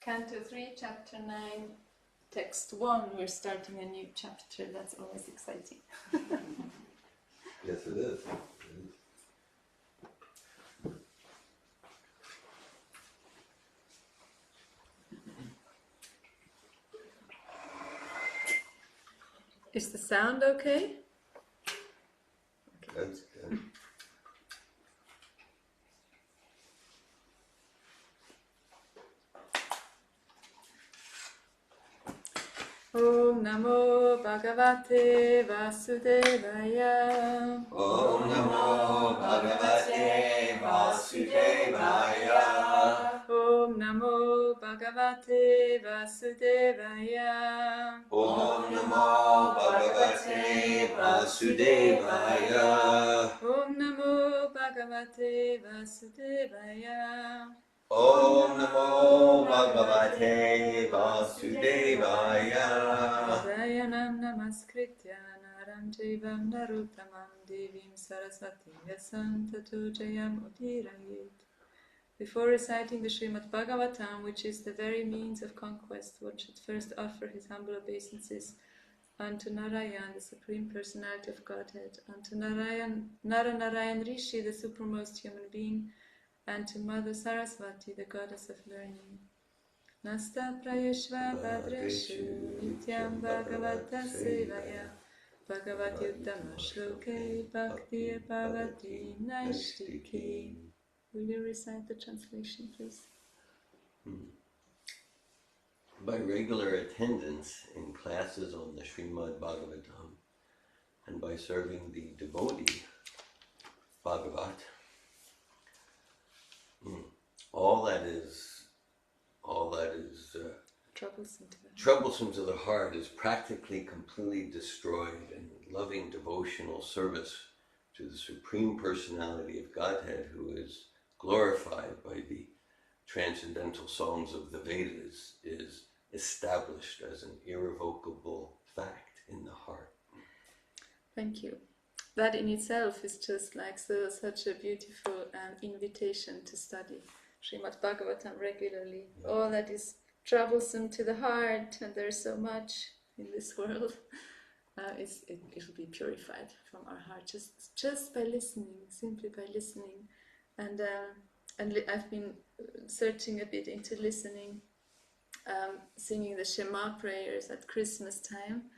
Canto 3, Chapter 9, Text 1. We're starting a new chapter. That's always exciting. Yes, it is. Is the sound okay? That's good. Om Namo Bhagavate Vasudevaya. Om Namo Bhagavate Vasudevaya. Om Namo Bhagavate Vasudevaya. Om Namo Bhagavate Vasudevaya. Om Namo Bhagavate Vasudevaya. Om Namo Bhagavate Vasudevaya. Sayanam namaskritya naram jaivam naruttamam devim saraswatim yasam tato jayam udirayet. Before reciting the Srimad Bhagavatam, which is the very means of conquest, one should first offer his humble obeisances unto Narayan, the Supreme Personality of Godhead, unto Narayan Rishi, the supremmost human being, and to Mother Saraswati, the goddess of learning. Nasta prayeshva bhadreshu nityam bhagavata sevaya bhagavati uttama shloke bhakti bhavati naishtiki. Will you recite the translation, please? By regular attendance in classes on the Srimad Bhagavatam and by serving the devotee Bhagavat, all that is troublesome to the heart is practically completely destroyed, and loving devotional service to the Supreme Personality of Godhead, who is glorified by the transcendental songs of the Vedas, is established as an irrevocable fact in the heart. Thank you. That in itself is just like such a beautiful invitation to study Srimad Bhagavatam regularly. Yeah. All that is troublesome to the heart, and there's so much in this world, it will be purified from our heart just by listening, simply by listening. And I've been searching a bit into listening, singing the Shema prayers at Christmas time.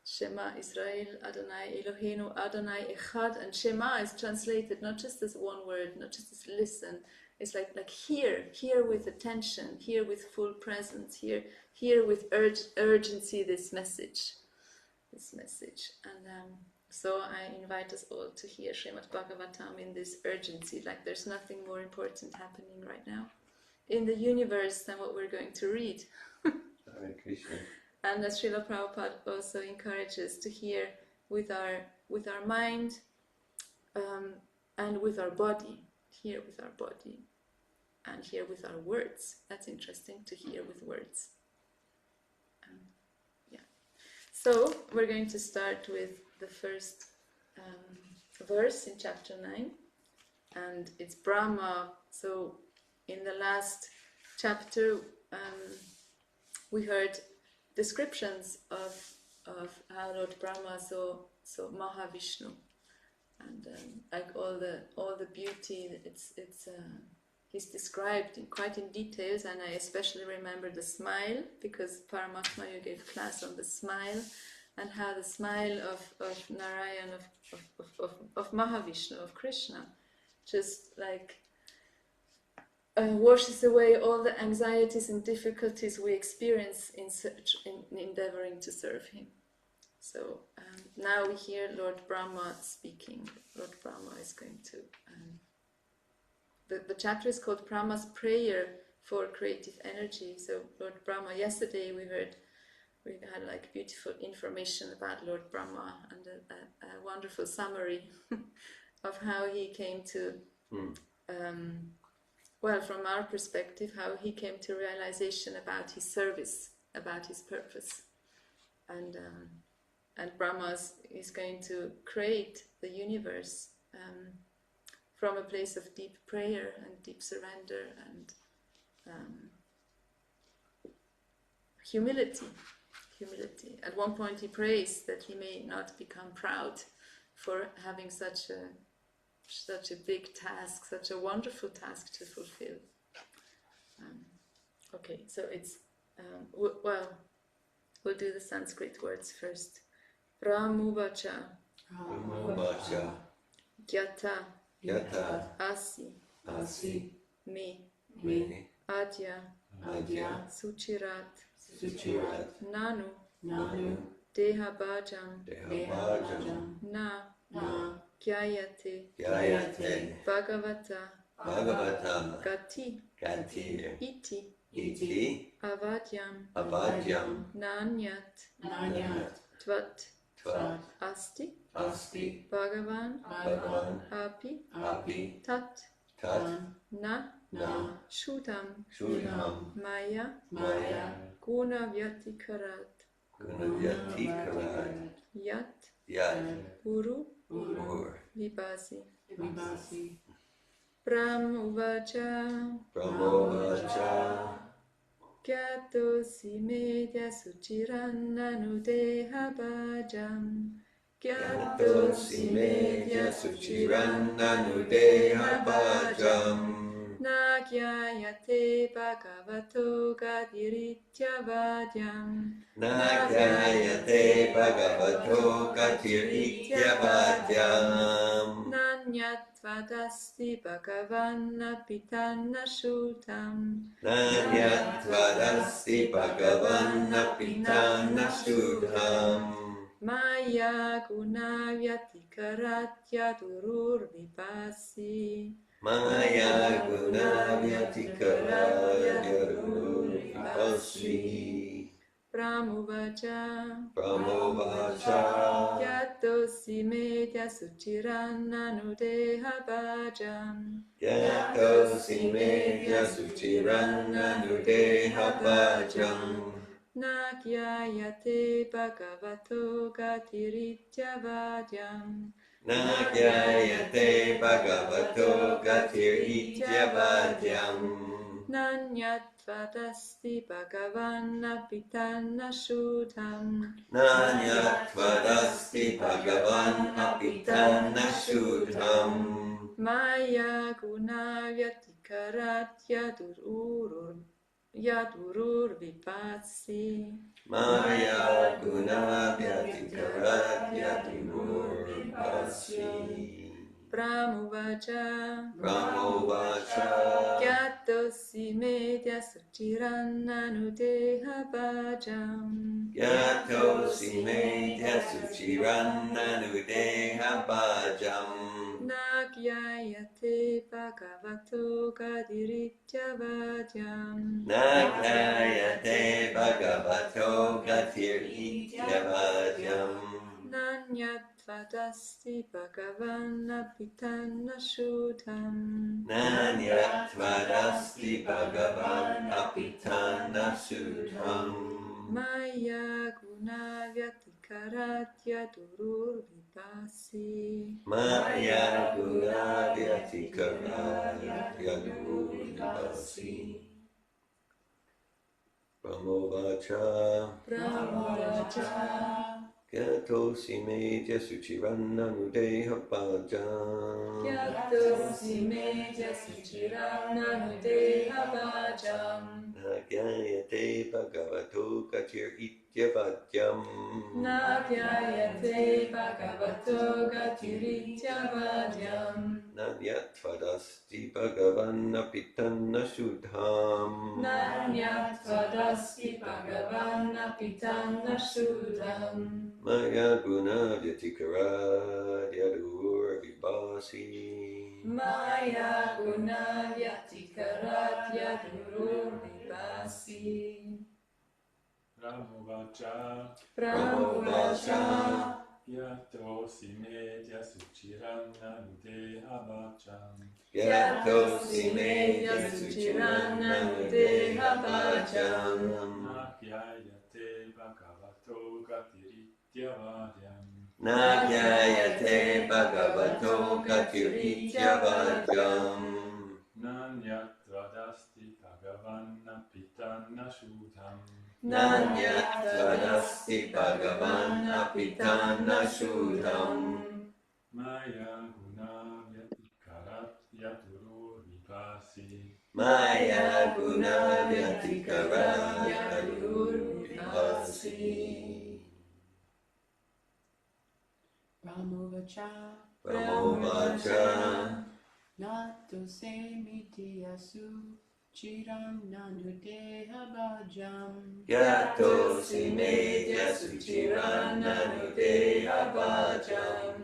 Shema Israel, Adonai Eloheinu, Adonai Echad. And Shema is translated not just as one word, not just as listen. It's like hear with attention, hear with full presence, hear with urgency this message. And so I invite us all to hear Srimad Bhagavatam in this urgency, like there's nothing more important happening right now in the universe than what we're going to read. Hare Krishna. And as Srila Prabhupada also encourages to hear with our mind and with our body. Hear with our body and hear with our words. That's interesting, to hear with words. So we're going to start with the first verse in chapter 9, and it's Brahma. So in the last chapter we heard descriptions of how Lord Brahma saw Mahavishnu, and like all the beauty. He's described quite in details, and I especially remember the smile, because Paramatma you gave class on the smile, and how the smile of Narayan, of Mahavishnu, of Krishna, just like washes away all the anxieties and difficulties we experience in endeavoring to serve him. So now we hear Lord Brahma speaking. Lord Brahma is going to... The chapter is called Brahma's Prayer for Creative Energy. So Lord Brahma, yesterday we had like beautiful information about Lord Brahma and a wonderful summary of how he came to... Well, from our perspective, how he came to realization about his service, about his purpose. And Brahma is going to create the universe from a place of deep prayer and deep surrender humility. Humility. At one point he prays that he may not become proud for having such a big task, such a wonderful task to fulfill. Okay, so it's, we'll do the Sanskrit words first. Pramuvacha, Gyata, Asi, Me, Adya, Suchirat, Nanu, Dehabhajam, Na, Gyayate, Bhagavata, Gati, Iti, Avadyam, Nanyat, Tvat, Asti, Bhagavan, Api, Tat, Na, Shudam, Maya, Guna Vyatikarat, Yat, Uru, Vibhasi. Brahmuvacha, Gyatosi medya suchirannanudeha bhajam. Gyatosi medya suchirannanudeha bhajam. Nagyayate bhagavato gadiritya-vadyam. Nanyat-vadasti bhagavan apitanna shutam. Maya guna vyatikaratya durur vipasi. Pramuvacha, Gyatosi medya suchirannanudeha bhajam. Nagyayate bhagavato gatiritya-vadyam. Nanyat-vadasti bhagavan apitanna shuddham. Maya guna vyatikarat yadurur vipasi. Pramuvacha, Gyatosi medya suchirannanudeha bhajam. Nagyayate bhagavato gadiritya-vadyam. Nanyat-vadasti bhagavan apitanna shuddham. Maya guna vyatikarat yadurur vipasi. Brahmovacha, Gyatosi medya suchirannanudeha bhajam. Nagyayate bhagavato gatiritya-vadyam. Nanyat-vadasti bhagavan apitanna shuddham. Maya guna vyatikarat yadur vipasi. Pramuvacha, Gyatosi medya suchirannanudeha bhajam. Nagyayate bhagavato gatiritya-vadyam. Nanyat-vadasti bhagavan Bhagavanna Pitanna Shudham Nanyat Vadasti Bhagavan Apitana Shudham Maya Guna Vyatikarat Yaturu Vipasi Maya Guna Vyatikara Yadur Vipasi Brahmovacha Nato semiti asu chiram nanudeha bhajam Yato Simedya Suchirananudea Bhajam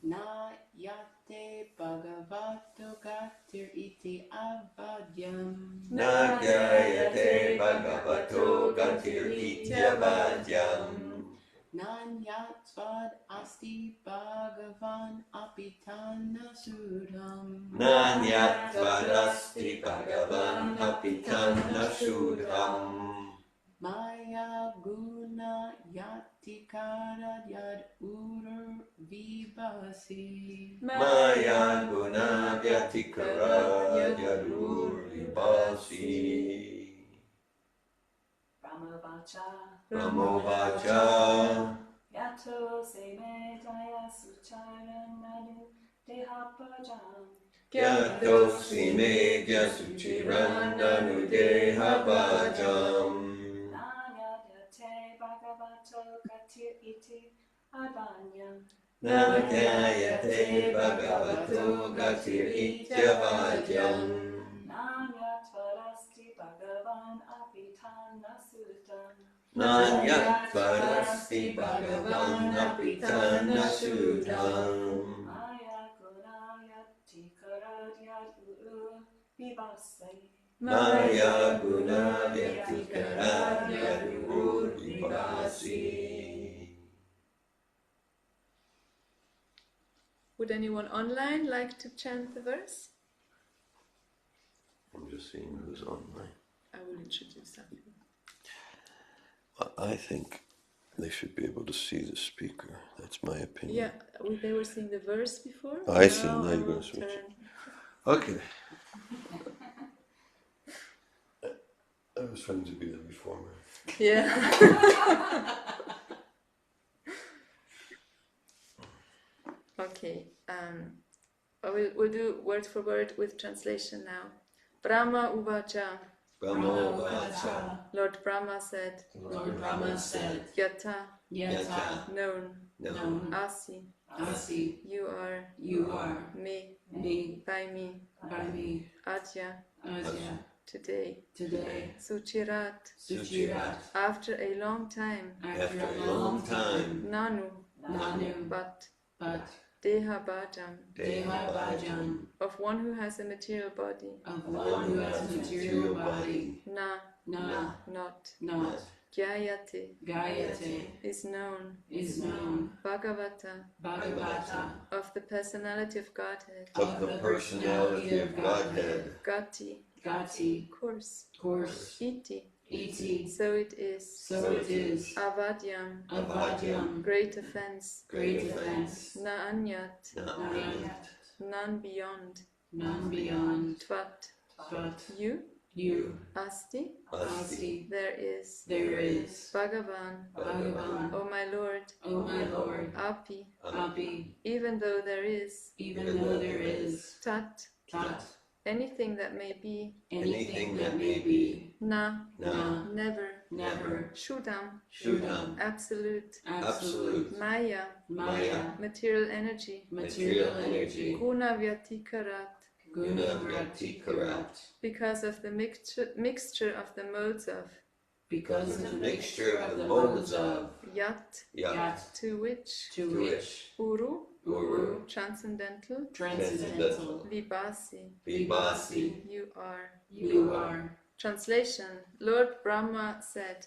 na yate bhagavato gatir iti abhadyam Nagyayate Bhagavato Gatir Ityabhadyam Nanyatvad asti bhagavan apitana sudham Nanyatvarasti Bhagavan Apitana Shudham Maya guna yatikara yad urur vibhasi Maya Guna Vyatikara Yadur Vibhasi Brahmovacha Yato seme jaya sucharanadu dehapajam Yato Simedya Suchirandanudeha Bhajam Nanyadate bhagavato katir iti abhanyam Nagyayate Bhagavato Gatir Ityabhadyam Nanyatvarasti bhagavan apitana sudam Nanyatvarasti Bhagavan Apitana Shudham Maya gunayati karadyat uru vivasai Maya Guna Vyatikara Yadur Vipasi. Would anyone online like to chant the verse? I'm just seeing who's online. I will introduce some. I think they should be able to see the speaker. That's my opinion. Yeah, they were seeing the verse before. I see. Now I you're going will to switch. turn. Okay. I was trying to be the reformer. Yeah. Okay. We'll do word for word with translation now. Brahma Uvacha. Brahmovacha. Lord Brahma said. Lord Brahma said Yata. Yata Known. known Asi. asi You are. you are Me. me By me. by me Adya. Asya Today. today Suchirat. Suchirat After a long time. after a long time Nanu. Nanu But. but Deha Bhajam. Deha Bhajan Of one who has a material body. of one who has material body Na. na Not. not Gyayate. Gayate Is known. is known Bhagavata. Bhagavata Of the personality of Godhead. Of the personality of Godhead. Gati. Gati Course. course Iti. iti So it is. so it is Avadyam. Avadyam Great offense. great offense Na anyat. Nayat None beyond. none beyond Tvat. but You. you Asti. Asti There is. there is Bhagavan. Bhagavan O my Lord. O my Lord Api. Api Even though there is. even though there is Tat. Tat Anything that may be. anything that may be Na. Na Never. never Shudam. Shudam Absolute. absolute Maya. Maya Material energy. material energy Guna Vyatikarat. Gunavratikarat Because of the mixture of the modes of. because of the mixture of the modes of Yat. Yat To which. to which Uru. Uru Transcendental. transcendental Vibhasi. Vibhasi You are. you are Translation. Lord Brahma said,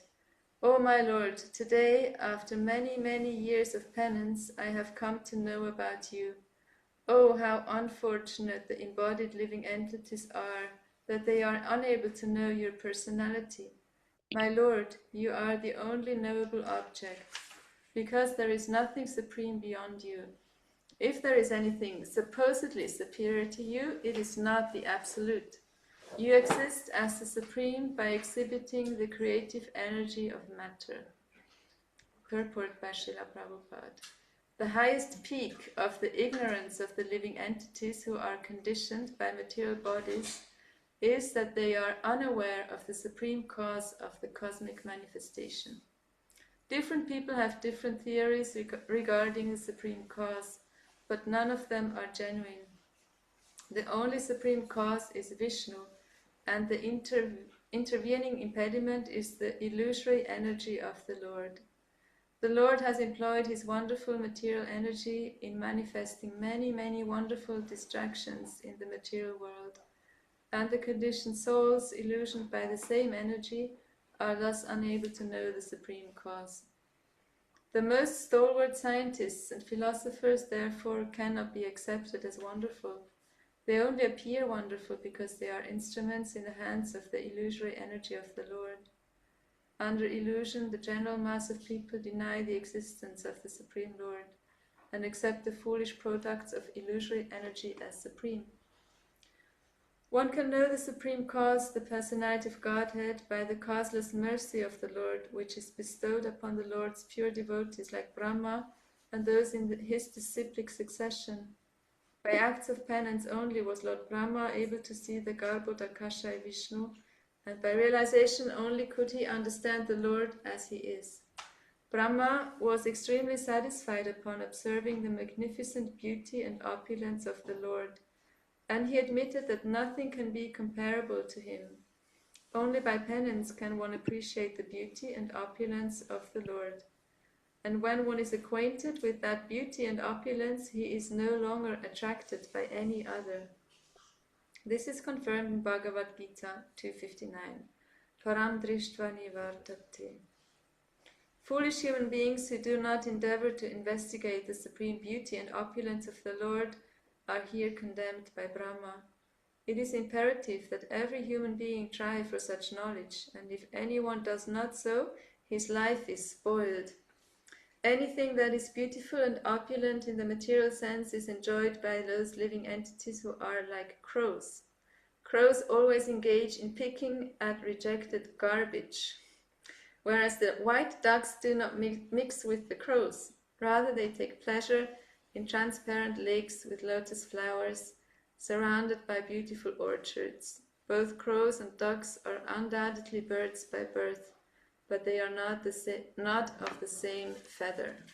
O my Lord, today, after many, many years of penance, I have come to know about you. Oh, how unfortunate the embodied living entities are, that they are unable to know your personality. My Lord, you are the only knowable object, because there is nothing supreme beyond you. If there is anything supposedly superior to you, it is not the Absolute. You exist as the Supreme by exhibiting the creative energy of matter. Purport by Srila Prabhupada. The highest peak of the ignorance of the living entities who are conditioned by material bodies is that they are unaware of the supreme cause of the cosmic manifestation. Different people have different theories regarding the supreme cause, but none of them are genuine. The only supreme cause is Vishnu, and the intervening impediment is the illusory energy of the Lord. The Lord has employed his wonderful material energy in manifesting many, many wonderful distractions in the material world, and the conditioned souls, illusioned by the same energy, are thus unable to know the supreme cause. The most stalwart scientists and philosophers therefore cannot be accepted as wonderful. They only appear wonderful because they are instruments in the hands of the illusory energy of the Lord. Under illusion, the general mass of people deny the existence of the Supreme Lord and accept the foolish products of illusory energy as supreme. One can know the supreme cause, the personality of Godhead, by the causeless mercy of the Lord, which is bestowed upon the Lord's pure devotees like Brahma and those in his disciplic succession. By acts of penance only was Lord Brahma able to see the Garbhodakashayi Vishnu, and by realization only could he understand the Lord as he is. Brahma was extremely satisfied upon observing the magnificent beauty and opulence of the Lord, and he admitted that nothing can be comparable to him. Only by penance can one appreciate the beauty and opulence of the Lord. And when one is acquainted with that beauty and opulence, he is no longer attracted by any other. This is confirmed in Bhagavad Gita 259. Param drishtva nivartate. Foolish human beings who do not endeavor to investigate the supreme beauty and opulence of the Lord are here condemned by Brahma. It is imperative that every human being try for such knowledge, and if anyone does not so, his life is spoiled. Anything that is beautiful and opulent in the material sense is enjoyed by those living entities who are like crows. Crows always engage in picking at rejected garbage, whereas the white ducks do not mix with the crows. Rather, they take pleasure in transparent lakes with lotus flowers, surrounded by beautiful orchards. Both crows and ducks are undoubtedly birds by birth, but they are not of the same feather.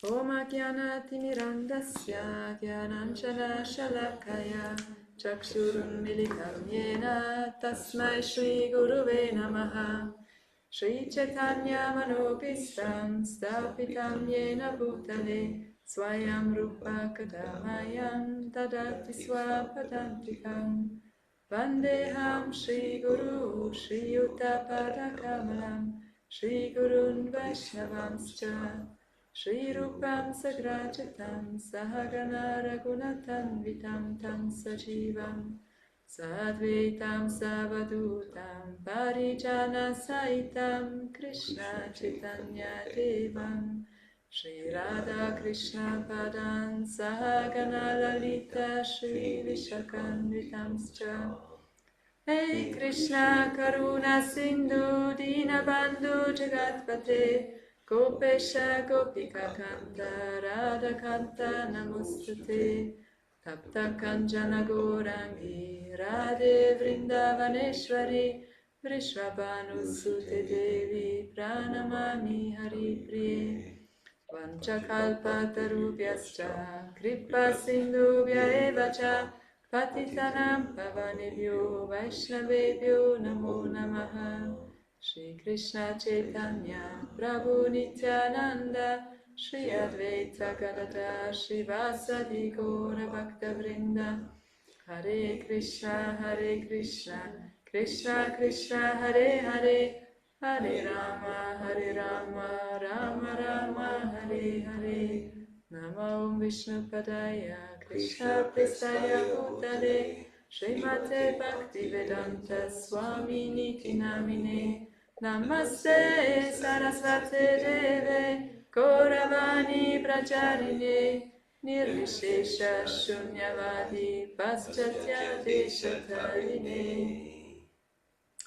Om Ajnana Timirandasya Gyananjana Shalakaya Chakshurun Militam Yena Tasmai Shri Guruve Namaha Shri Chaitanya Manopistam Stapitam Yena Bhutale Swayam Rupa Kadamayam Dadati Swapadantikam Vandeham Shri Guru Shri Yuttapada Kamalam Shri Gurun Vaishnavamscha Shri Rupam Sagrajatam Sahagana Raghunatan Vitam Tam Sajivam Sadvaitam Savadutam Parijana Saitam Krishna Chaitanya Devam Shri Radha Krishna Padan Sahagana Lalita Shri Vishakan Vitamscha Hey Krishna Karuna Sindhu Dinabandhu Jagatpate Gopesha Gopika Kanta Radha Kanta Namustate Tapta Kanjana Gorangi Radhe Vrindavaneshwari Vrishvabhanu Sute Devi Pranamami Hari Priye Vanchakalpatarubhyascha Kripa Sindhubhya Evacha Patitanam Pavanebhyo Vaishnavebhyo Namo Namaha Shri Krishna Chaitanya Prabhu Nityananda Shri Advaita Gadadhar Shri Vasadi Gaura Bhakta Vrinda Hare Krishna Krishna Krishna Hare Hare Hare Rama Rama Rama Hare Hare Namo Vishnu Padaya Krishna Prestaya Bhutale Srimate Bhaktivedanta Swami Niti Namine Namaste Sarasvate Deve Gauravani Prajarine Nirvishesha Shunyavadi Paschatya Deshatarine.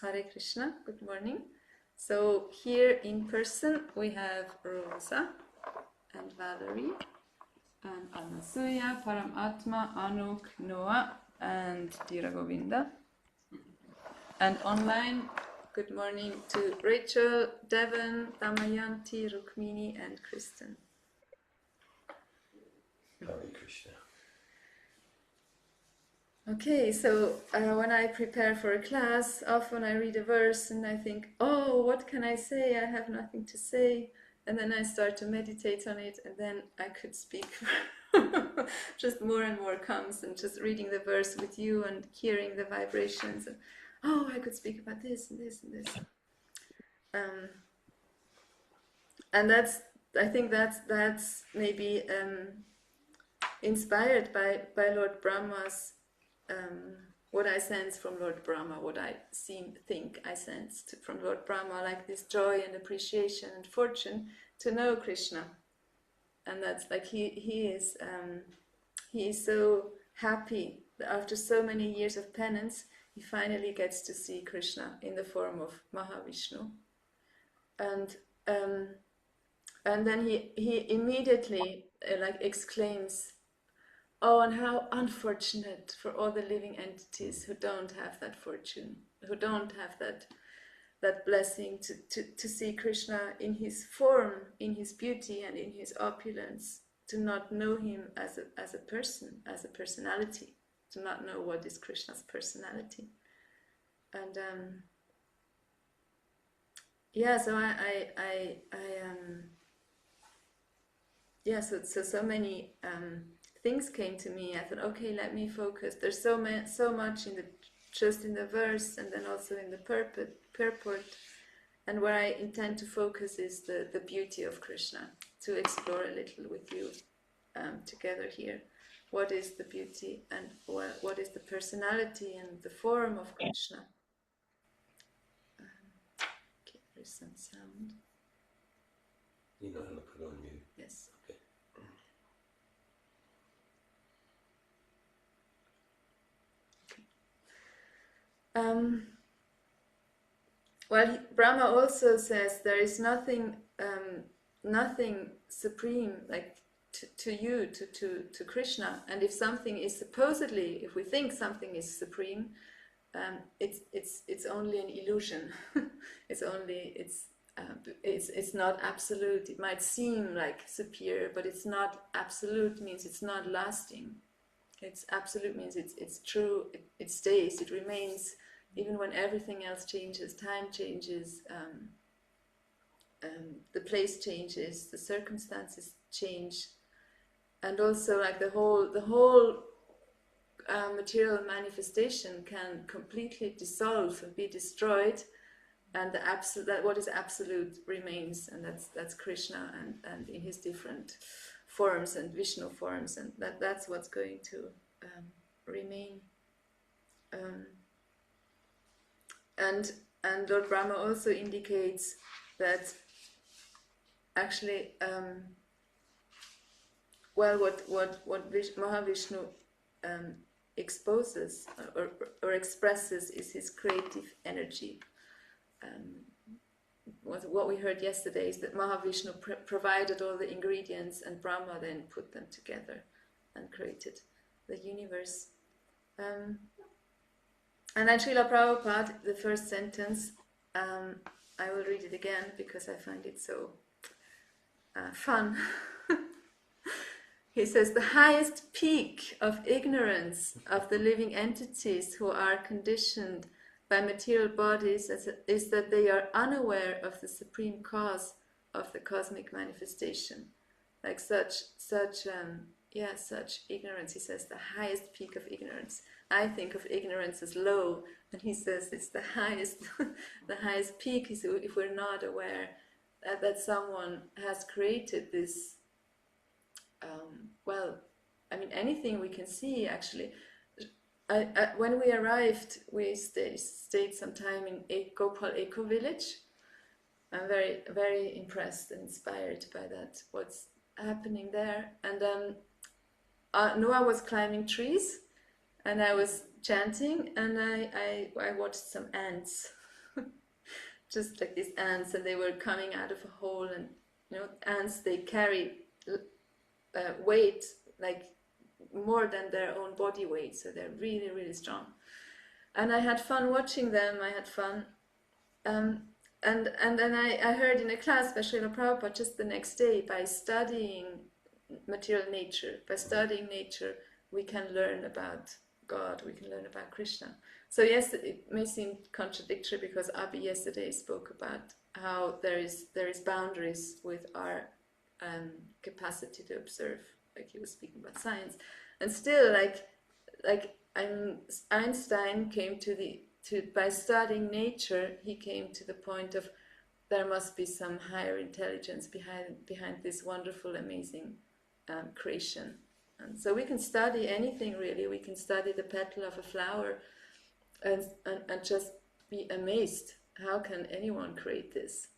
Hare Krishna, good morning. So here in person we have Rosa and Valerie and Anasuya, Paramatma, Anuk, Noah and Dira Govinda. And online, good morning to Rachel, Devon, Damayanti, Rukmini and Kristen. Hare Krishna. Okay, so when I prepare for a class, often I read a verse and I think, oh, what can I say? I have nothing to say. And then I start to meditate on it, and then I could speak. Just more and more comes, and just reading the verse with you and hearing the vibrations. And, oh, I could speak about this and this and this. And I think that's maybe inspired by Lord Brahma's. What I sense from Lord Brahma, what I think I sensed from Lord Brahma, like this joy and appreciation and fortune to know Krishna, and that's like he is so happy that after so many years of penance, he finally gets to see Krishna in the form of Mahavishnu, and then he immediately exclaims, oh, and how unfortunate for all the living entities who don't have that fortune, who don't have that blessing to see Krishna in his form, in his beauty, and in his opulence, to not know him as a person, as a personality, to not know what is Krishna's personality. And so many things came to me. I thought, okay, let me focus. There's so much in the verse, and then also in the purport. And where I intend to focus is the beauty of Krishna, to explore a little with you together here. What is the beauty, and what is the personality and the form of Krishna? Okay, there's some sound. You know how to put on mute? Yes. Okay. Well, Brahma also says there is nothing supreme like to you, to Krishna. And if something is supposedly, if we think something is supreme, it's only an illusion. it's not absolute. It might seem like superior, but it's not absolute. Means it's not lasting. It's absolute means it's true. It stays. It remains. Even when everything else changes, time changes, the place changes, the circumstances change, and also like the whole material manifestation can completely dissolve and be destroyed, and what is absolute remains, and that's Krishna and in his different forms and Vishnu forms, and that's what's going to remain. And Lord Brahma also indicates that actually, what Mahavishnu exposes or expresses is his creative energy. What we heard yesterday is that Mahavishnu provided all the ingredients, and Brahma then put them together and created the universe. And then Srila Prabhupada, the first sentence, I will read it again because I find it so fun. He says, the highest peak of ignorance of the living entities who are conditioned by material bodies is that they are unaware of the supreme cause of the cosmic manifestation. Like such ignorance, he says, the highest peak of ignorance. I think of ignorance as low, and he says it's the highest, the highest peak is if we're not aware that someone has created this. Anything we can see actually. When we arrived, we stayed some time in Gopal Eco Village. I'm very, very impressed and inspired by that. What's happening there, and Noah was climbing trees, and I was chanting, and I watched some ants, just like these ants, and they were coming out of a hole, and ants, they carry weight like more than their own body weight, so they're really, really strong. And I had fun watching them. I had fun. And then I heard in a class by Srila Prabhupada just the next day, by studying material nature, we can learn about God, we can learn about Krishna. So yes, it may seem contradictory, because Abhi yesterday spoke about how there is boundaries with our capacity to observe, like he was speaking about science. And still, like Einstein came by studying nature, he came to the point of there must be some higher intelligence behind this wonderful, amazing creation. And so we can study anything, really. We can study the petal of a flower and just be amazed. How can anyone create this?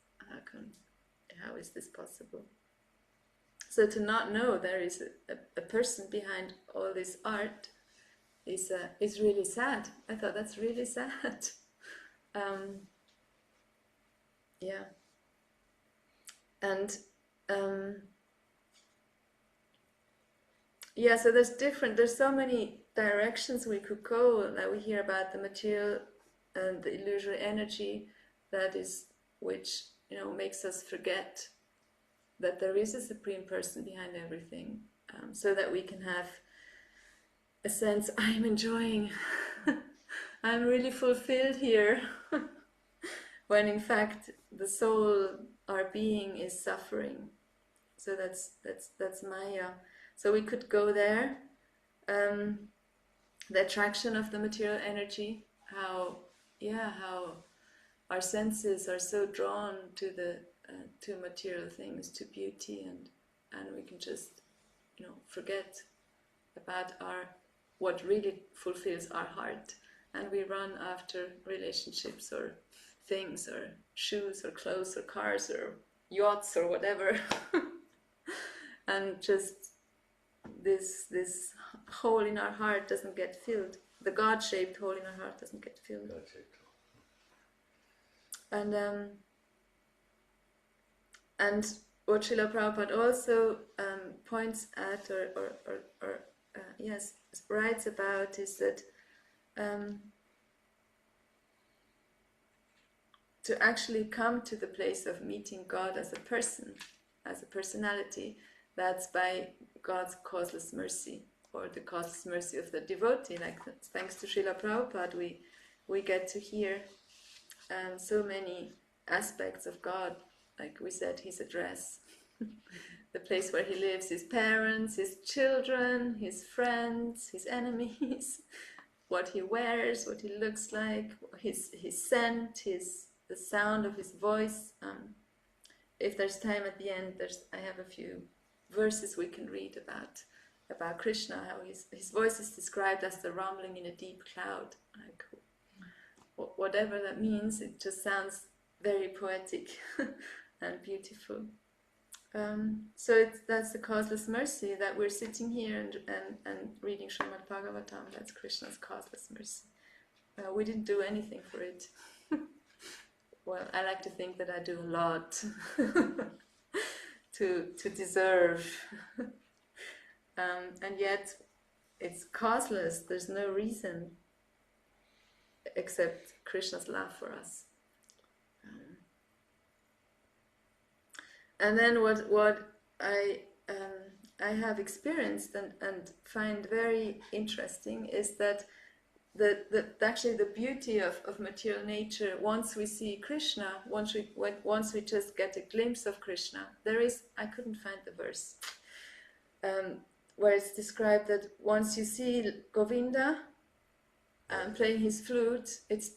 How is this possible? So to not know there is a person behind all this art is really sad. I thought that's really sad. Yeah. And yeah, so there's so many directions we could go. Like we hear about the material and the illusory energy which makes us forget that there is a supreme person behind everything, so that we can have a sense, I'm enjoying, I'm really fulfilled here, when in fact the soul, our being, is suffering. So that's Maya. So we could go there. The attraction of the material energy, how our senses are so drawn to material things, to beauty, and we can just forget about what really fulfills our heart, and we run after relationships or things or shoes or clothes or cars or yachts or whatever. And just this hole in our heart doesn't get filled. The God-shaped hole in our heart doesn't get filled. And what Srila Prabhupada also points at writes about is that to actually come to the place of meeting God as a person, as a personality, that's by God's causeless mercy, or the causeless mercy of the devotee. Like, thanks to Srila Prabhupada, we get to hear so many aspects of God. Like we said, his address, the place where he lives, his parents, his children, his friends, his enemies, what he wears, what he looks like, his scent, the sound of his voice. If there's time at the end, I have a few verses we can read about Krishna, how his voice is described as the rumbling in a deep cloud. Like, whatever that means, it just sounds very poetic and beautiful. So that's the causeless mercy, that we're sitting here and reading Srimad Bhagavatam. That's Krishna's causeless mercy. We didn't do anything for it. Well, I like to think that I do a lot to deserve, and yet it's causeless. There's no reason except Krishna's love for us. And then what I have experienced and find very interesting is that actually the beauty of material nature, once we see Krishna, once we just get a glimpse of Krishna, I couldn't find the verse where it's described that once you see Govinda playing his flute, it's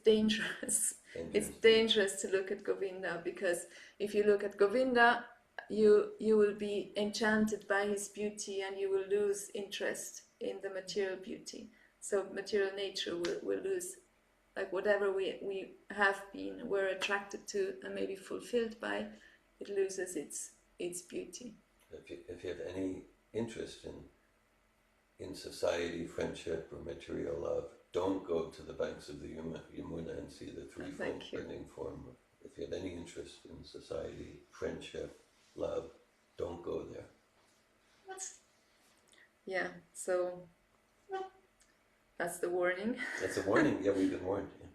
dangerous. It's dangerous to look at Govinda, because if you look at Govinda, you will be enchanted by his beauty and you will lose interest in the material beauty. So material nature will lose, like whatever we have been, we're attracted to and maybe fulfilled by, it loses its beauty. If you have any interest in in society, friendship, or material love, don't go to the banks of the Yamuna and see the threefold burning form. If you have any interest in society, friendship, love, don't go there. Yeah, so that's the warning. That's a warning. Yeah, we've been warned. Yeah.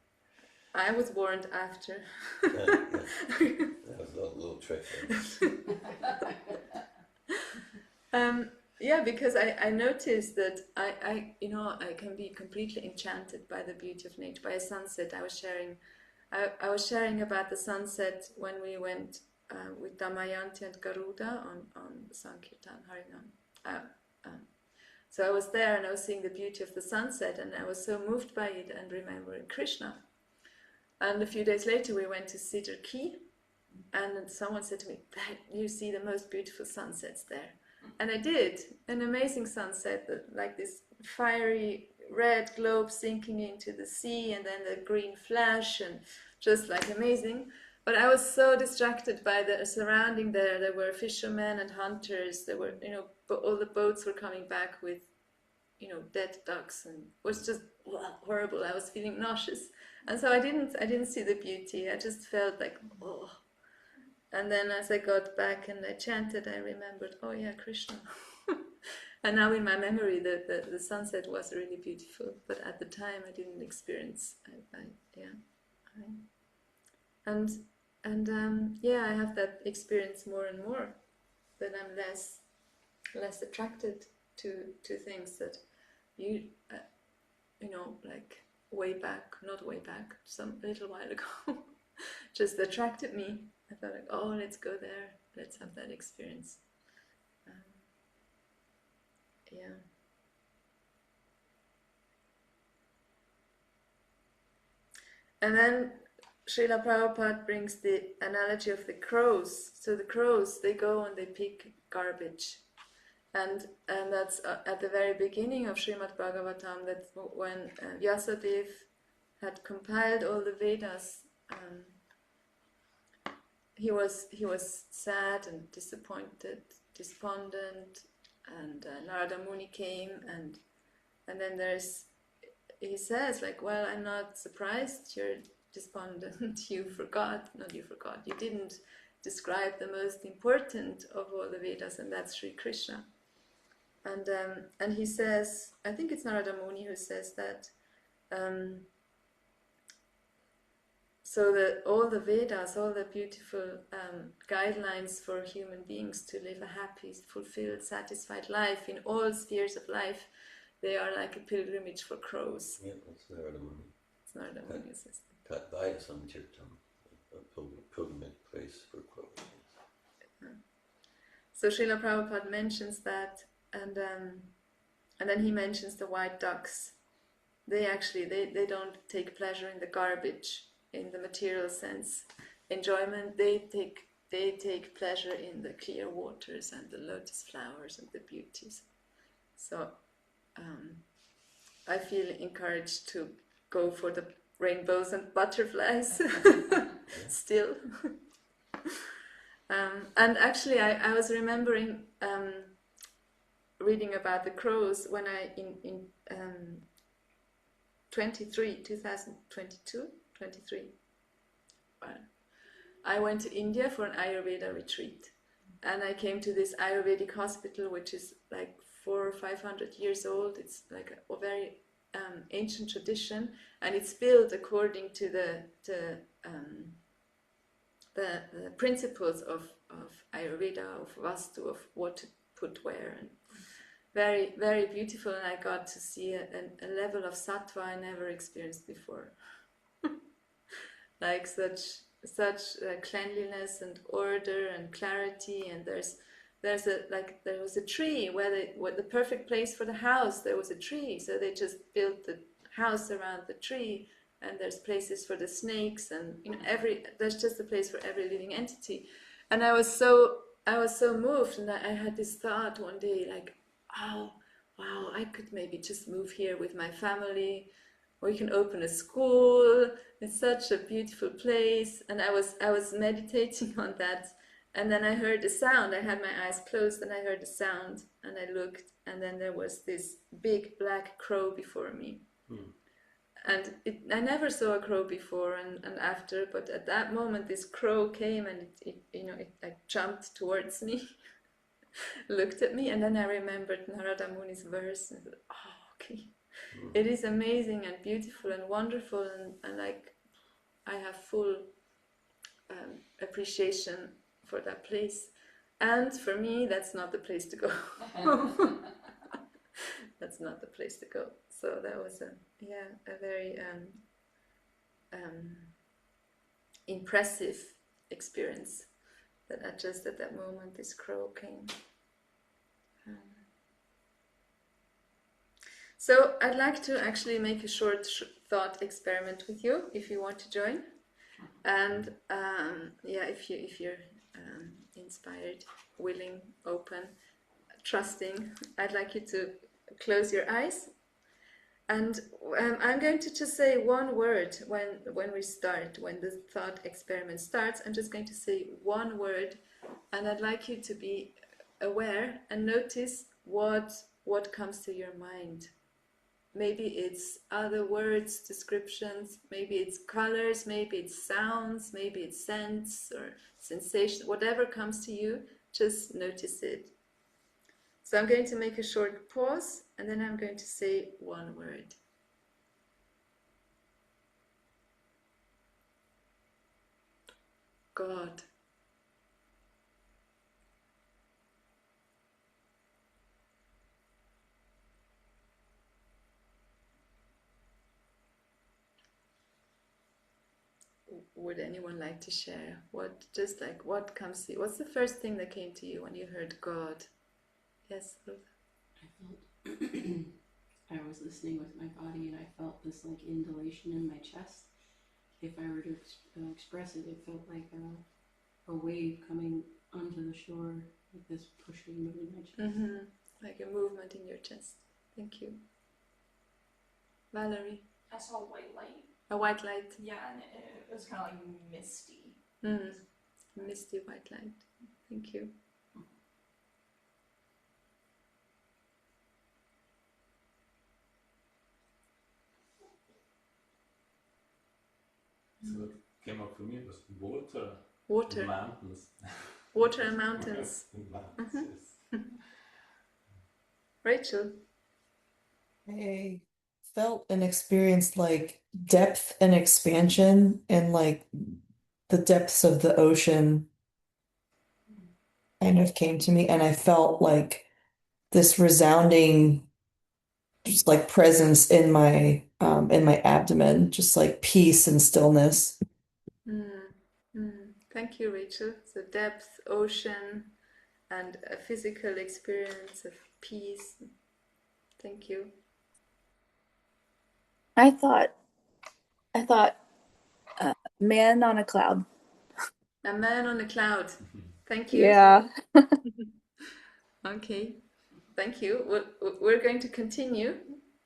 I was warned after. That was a little trick. Yeah, because I noticed that I can be completely enchanted by the beauty of nature, by a sunset. I was sharing about the sunset when we went with Damayanti and Garuda on Sankirtan Harinam. So I was there and I was seeing the beauty of the sunset, and I was so moved by it and remembering Krishna. And a few days later we went to Cedar Key, and someone said to me, "You see the most beautiful sunsets there." And I did. An amazing sunset, like this fiery red globe sinking into the sea, and then the green flash, and just like amazing. But I was so distracted by the surrounding there. There were fishermen and hunters. There were, all the boats were coming back with, dead ducks, and it was just horrible. I was feeling nauseous, and so I didn't see the beauty. I just felt like, oh. And then as I got back and I chanted, I remembered, oh yeah, Krishna. And now in my memory, the sunset was really beautiful, but at the time I didn't experience. I have that experience more and more. That I'm less attracted to things that like not way back, some little while ago, just attracted me. I thought, like, oh, let's go there, let's have that experience. And then Srila Prabhupada brings the analogy of the crows. So the crows, they go and they pick garbage. And that's at the very beginning of Srimad Bhagavatam, that when Vyasadeva had compiled all the Vedas, he was sad and disappointed, despondent, and Narada Muni came, and then he says, like, well, I'm not surprised you're despondent. You didn't describe the most important of all the Vedas, and that's Sri Krishna. And he says, I think it's Narada Muni who says that, so that all the Vedas, all the beautiful guidelines for human beings to live a happy, fulfilled, satisfied life in all spheres of life, they are like a pilgrimage for crows. Yeah, that's Narada Muni. It's Narada Muni who says that. Tatvaya Samchirtam, a pilgrimage place for crows. So Srila Prabhupada mentions that, and then he mentions the white ducks. They don't take pleasure in the garbage, in the material sense. Enjoyment, they take pleasure in the clear waters and the lotus flowers and the beauties. So I feel encouraged to go for the rainbows and butterflies still. And actually I was remembering reading about the crows when I in 2022, I went to India for an Ayurveda retreat, and I came to this Ayurvedic hospital, which is like 400 or 500 years old. It's like a very ancient tradition, and it's built according to the principles of Ayurveda, of Vastu, of what to put where, and very, very beautiful. And I got to see a level of sattva I never experienced before. Like such cleanliness and order and clarity. And there was a tree where the perfect place for the house. There was a tree, so they just built the house around the tree. And there's places for the snakes, and there's just a place for every living entity. And I was so moved, and I had this thought one day, like, oh, wow, I could maybe just move here with my family, or you can open a school. It's such a beautiful place. And I was meditating on that, And then I heard the sound. I had my eyes closed and I heard the sound and I looked, and then there was this big black crow before me. And I never saw a crow before and after, but at that moment this crow came and it like jumped towards me, looked at me, and then I remembered Narada Muni's verse and I thought, oh, okay. It is amazing and beautiful and wonderful, and like I have full appreciation for that place. And for me, that's not the place to go. That's not the place to go. So that was a very impressive experience. That just at that moment, this crow came. So I'd like to actually make a short thought experiment with you, if you want to join. And if you're inspired, willing, open, trusting, I'd like you to close your eyes. And I'm going to just say one word when we start, when the thought experiment starts. I'm just going to say one word, and I'd like you to be aware and notice what comes to your mind. Maybe it's other words, descriptions, maybe it's colors, maybe it's sounds, maybe it's scents or sensation, whatever comes to you, just notice it. So I'm going to make a short pause and then I'm going to say one word. God. Would anyone like to share what comes to you? What's the first thing that came to you when you heard God? Yes, Ruth. I felt I was listening with my body and I felt this like indulation in my chest. If I were to express it, it felt like a wave coming onto the shore, like this pushing moving my chest. Mm-hmm. Like a movement in your chest. Thank you. Valerie? I saw a white light. A white light? Yeah, and it was kind of like misty. Misty white light. Thank you. So what came up for me was water. Water. And mountains. Water and mountains. And mountains, yes. Rachel? I felt and experienced like depth and expansion and like the depths of the ocean kind of came to me, and I felt like this resounding just like presence in my abdomen, just like peace and stillness. Thank you, Rachel. So depth, ocean, and a physical experience of peace. Thank you. I thought man on a cloud. A man on a cloud. Thank you. Yeah. Okay. Thank you. We're going to continue.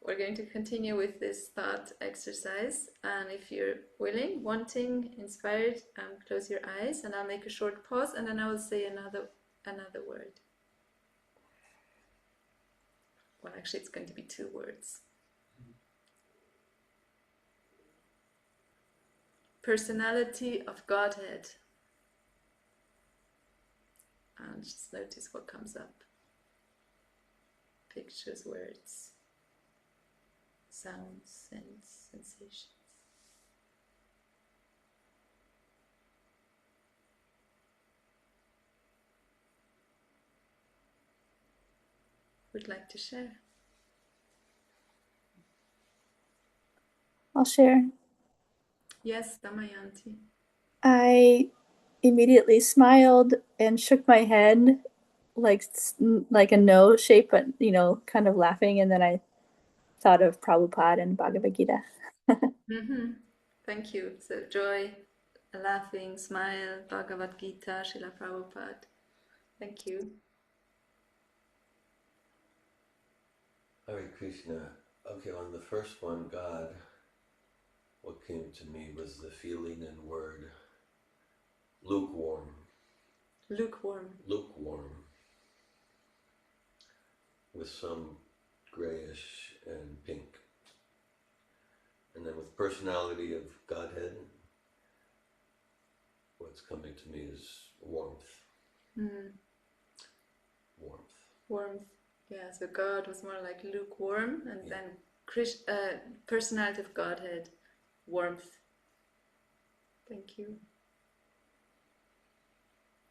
We're going to continue with this thought exercise. And if you're willing, wanting, inspired, close your eyes and I'll make a short pause and then I will say another word. Well, actually, it's going to be two words. Personality of Godhead. And just notice what comes up. Pictures, words, sounds, scents, sensations. Would like to share? I'll share. Yes, Damayanti. I immediately smiled and shook my head like a no shape, but kind of laughing, and then I thought of Prabhupada and Bhagavad Gita. Thank you. So joy, laughing, smile, Bhagavad Gita, Srila Prabhupada. Thank you. Hare Krishna. Okay, on the first one, God, what came to me was the feeling and word lukewarm. Lukewarm. lukewarm, with some grayish and pink. And then with personality of Godhead, what's coming to me is warmth. Warmth. Warmth. Yeah, so God was more like lukewarm, and then personality of Godhead, warmth. Thank you.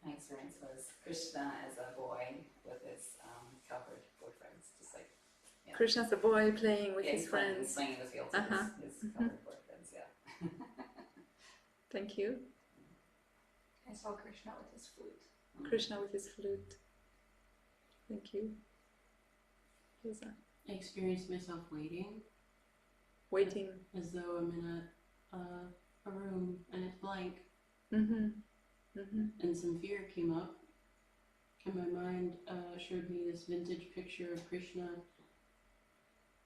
My experience was Krishna as a boy with his covered boyfriends, just like Krishna's a boy playing with his playing, friends. playing in the fields with his covered boyfriends. Yeah. Thank you. I saw Krishna with his flute. Krishna with his flute. Thank you. Lisa. I experienced myself waiting as though I'm in a room and it's blank. And some fear came up, and my mind showed me this vintage picture of Krishna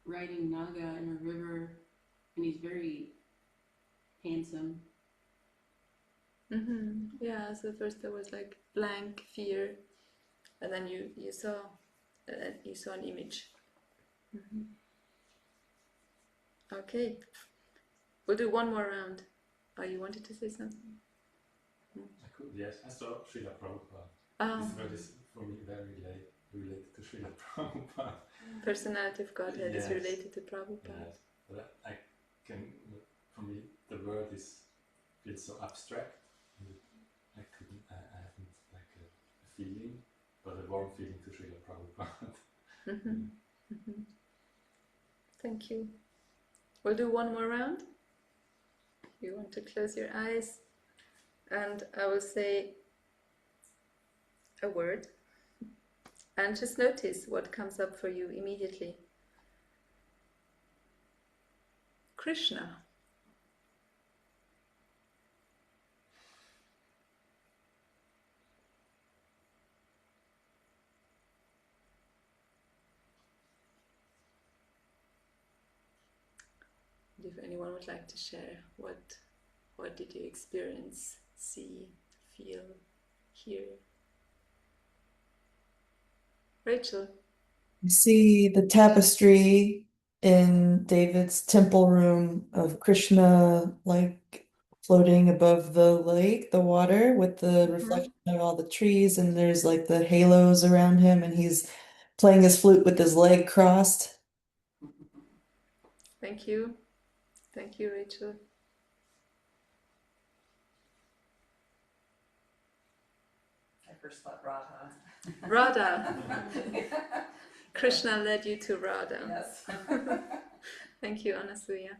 riding Naga in a river, and he's very handsome. Yeah, so first there was like blank fear, and then you saw an image. Okay, we'll do one more round. Oh, you wanted to say something? I could, yes. I saw Srila Prabhupada. Oh. This word is for me very related to Srila Prabhupada. Personality of Godhead is Yes. related to Prabhupada. Yes, but I can, for me, the word feels so abstract. I haven't like a feeling, but a warm feeling to Srila Prabhupada. Thank you. We'll do one more round. You want to close your eyes, and I will say a word, and just notice what comes up for you immediately. Krishna. If anyone would like to share, what did you experience, see, feel, hear? Rachel. You see the tapestry in David's temple room of Krishna, like floating above the lake, the water, with the reflection of all the trees, and there's like the halos around him, and he's playing his flute with his leg crossed. Thank you. Thank you, Rachel. I first thought Radha. Radha. Krishna led you to Radha. Yes. Thank you, Anasuya.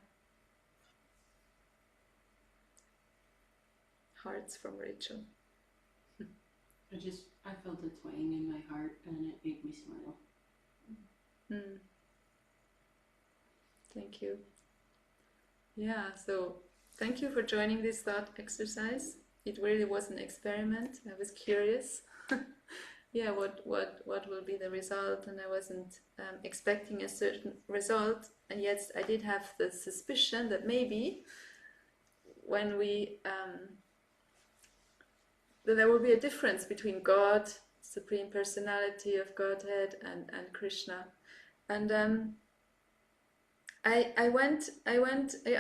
Hearts from Rachel. I felt a twang in my heart, and it made me smile. Thank you. Yeah, so thank you for joining this thought exercise. It really was an experiment. I was curious. Yeah, what will be the result? And I wasn't expecting a certain result, and yet I did have the suspicion that maybe when we that there will be a difference between God, Supreme Personality of Godhead, and Krishna. And I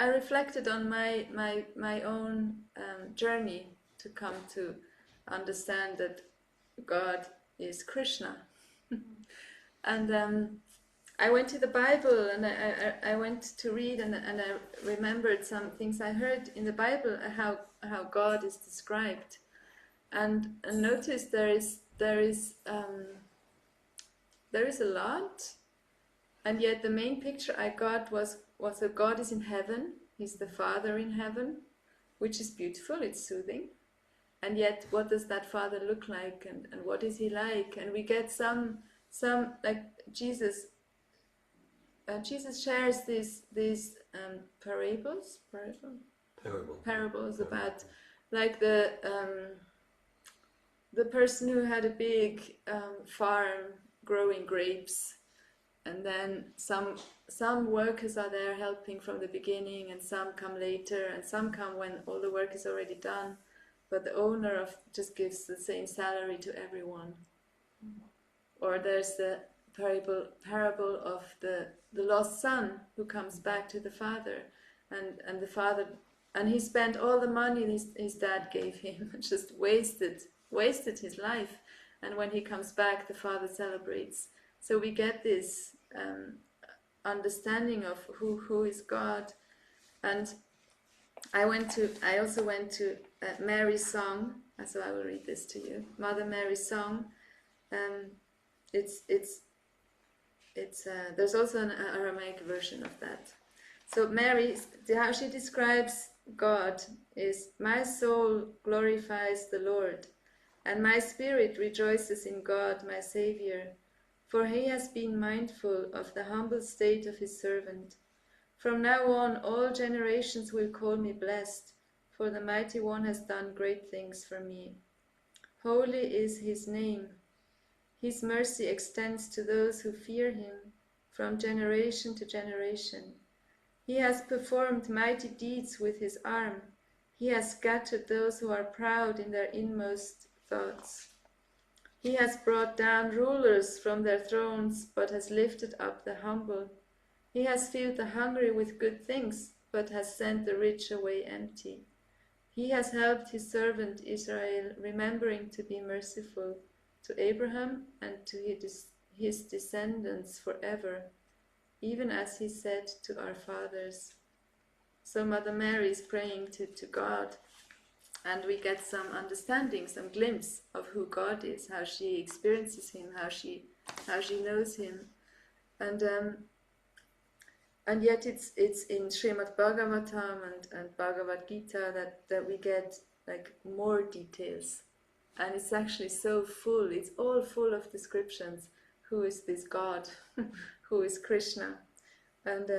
reflected on my own journey to come to understand that God is Krishna. And I went to the Bible, and I went to read, and I remembered some things I heard in the Bible, how God is described, and noticed there is a lot. And yet the main picture I got was that God is in heaven. He's the Father in heaven, which is beautiful, it's soothing. And yet what does that Father look like, and what is he like? And we get some like Jesus shares these parables about like the person who had a big farm growing grapes. And then some workers are there helping from the beginning, and some come later, and some come when all the work is already done. but the owner of just gives the same salary to everyone. Or there's the parable of the lost son who comes back to the father, and the father, and he spent all the money his dad gave him, just wasted his life, and when he comes back the father celebrates. So we get this understanding of who is God. And I also went to Mary's song, so I will read this to you. Mother Mary's song. It's there's also an Aramaic version of that. So Mary, how she describes God is, my soul glorifies the Lord, and my spirit rejoices in God my Saviour, for he has been mindful of the humble state of his servant. From now on all generations will call me blessed, for the Mighty One has done great things for me. Holy is his name. His mercy extends to those who fear him, from generation to generation. He has performed mighty deeds with his arm. He has scattered those who are proud in their inmost thoughts. He has brought down rulers from their thrones, but has lifted up the humble. He has filled the hungry with good things, but has sent the rich away empty. He has helped his servant Israel, remembering to be merciful to Abraham and to his descendants forever, even as he said to our fathers. So Mother Mary is praying to God, and we get some understanding, some glimpse of who God is, how she experiences him, how she knows him. And yet it's in Srimad Bhagavatam and Bhagavad Gita that we get like more details. And it's actually so full, it's all full of descriptions. Who is this God? Who is Krishna? And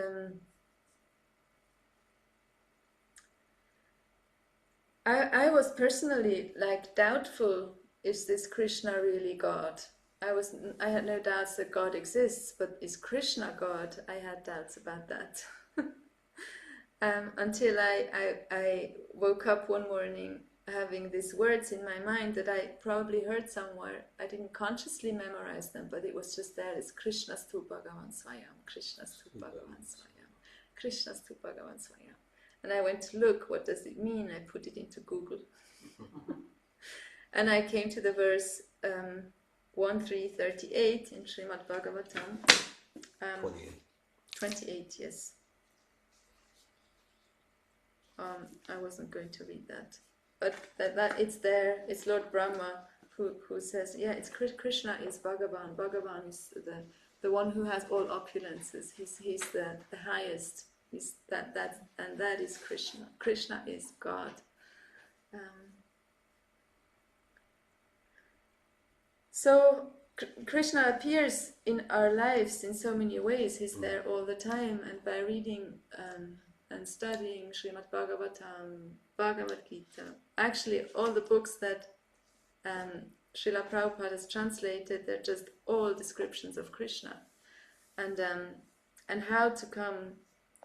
I was personally like doubtful, is this Krishna really God? I had no doubts that God exists, but is Krishna God? I had doubts about that. Until I woke up one morning having these words in my mind that I probably heard somewhere. I didn't consciously memorize them, but it was just there. It's Krishnastu Bhagavan Swayam, Krishnastu Bhagavan Swayam, Krishnastu Bhagavan Swayam. And I went to look, what does it mean? I put it into Google. And I came to the verse 1338 in Srimad Bhagavatam. 28, yes. I wasn't going to read that. But that it's there. It's Lord Brahma who says, yeah, it's Krishna is Bhagavan. Bhagavan is the one who has all opulences. He's the highest. He's that is Krishna. Krishna is God. So Krishna appears in our lives in so many ways. He's there all the time, and by reading and studying Srimad Bhagavatam, Bhagavad Gita, actually all the books that Srila Prabhupada has translated, they're just all descriptions of Krishna, and how to come,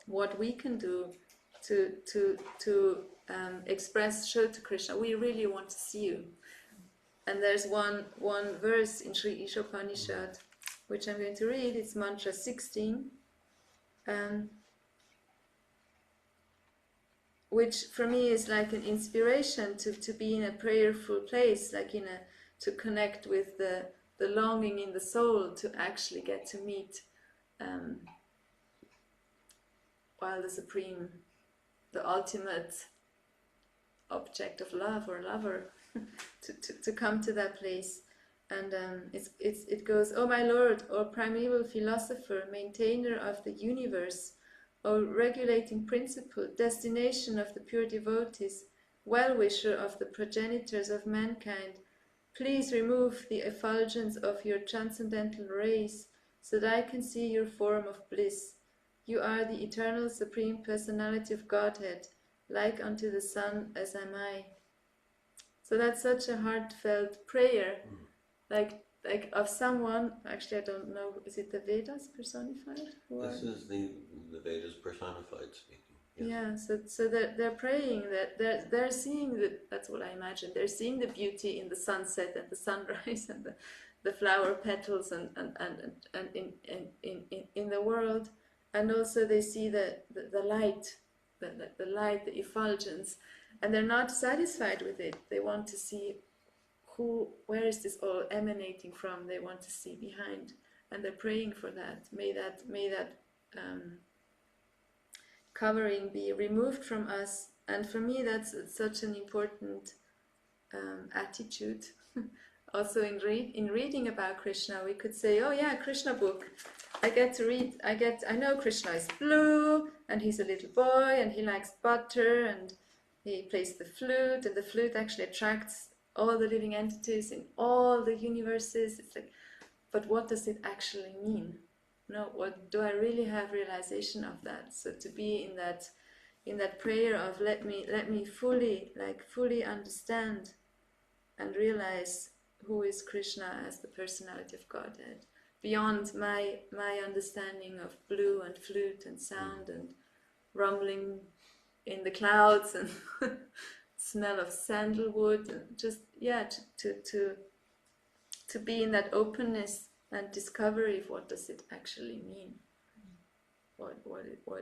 what we can do to express, show to Krishna, we really want to see you. And there's one verse in Sri Ishopanishad, which I'm going to read. It's mantra 16, which for me is like an inspiration to be in a prayerful place, like to connect with the longing in the soul to actually get to meet while the supreme, the ultimate object of love or lover, to come to that place. And it goes, "O my Lord, O primeval philosopher, maintainer of the universe, O regulating principle, destination of the pure devotees, well-wisher of the progenitors of mankind, please remove the effulgence of your transcendental rays, so that I can see your form of bliss. You are the eternal supreme personality of Godhead, like unto the sun as am I." So that's such a heartfelt prayer, like of someone. Actually, I don't know. Is it the Vedas personified? This is the Vedas personified speaking. Yeah, so they're praying, that they're seeing that's what I imagine. They're seeing the beauty in the sunset and the sunrise and the flower petals and in the world, and also they see the light, the light, the effulgence, and they're not satisfied with it. They want to see where is this all emanating from. They want to see behind, and they're praying for that. May that covering be removed from us. And for me, that's such an important attitude. Also, in reading about Krishna, we could say, oh yeah, Krishna book. I get to read. I know Krishna is blue, and he's a little boy, and he likes butter, and he plays the flute, and the flute actually attracts all the living entities in all the universes. It's like, but what does it actually mean? No, what do I really have realization of that? So to be in that prayer of let me fully understand and realize who is Krishna as the personality of Godhead, beyond my understanding of blue and flute and sound and rumbling in the clouds and smell of sandalwood, and just to be in that openness and discovery of what does it actually mean, what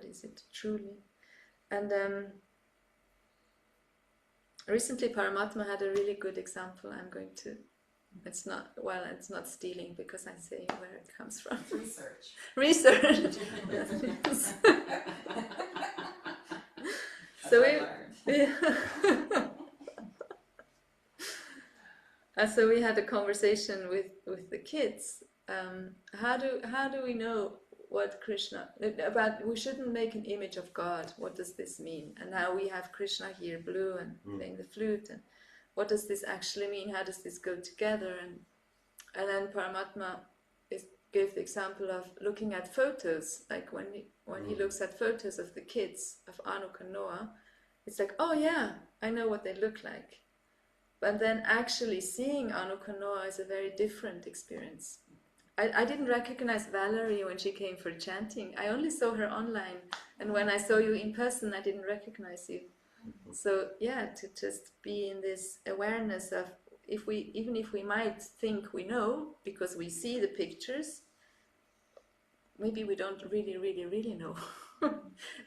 is it truly. And recently Paramatma had a really good example. I'm going to, it's not stealing because I'm saying where it comes from. Research. So we had a conversation with the kids. How do we know what Krishna about? We shouldn't make an image of God. What does this mean? And now we have Krishna here, blue and playing the flute. And what does this actually mean? How does this go together? And then Paramatma gave the example of looking at photos. Like when he looks at photos of the kids of Anuk and Noah, it's like, oh yeah, I know what they look like. But then actually seeing Anuk and Noah is a very different experience. I didn't recognize Valerie when she came for chanting. I only saw her online. And when I saw you in person, I didn't recognize you. So yeah, to just be in this awareness of, even if we might think we know, because we see the pictures, maybe we don't really know.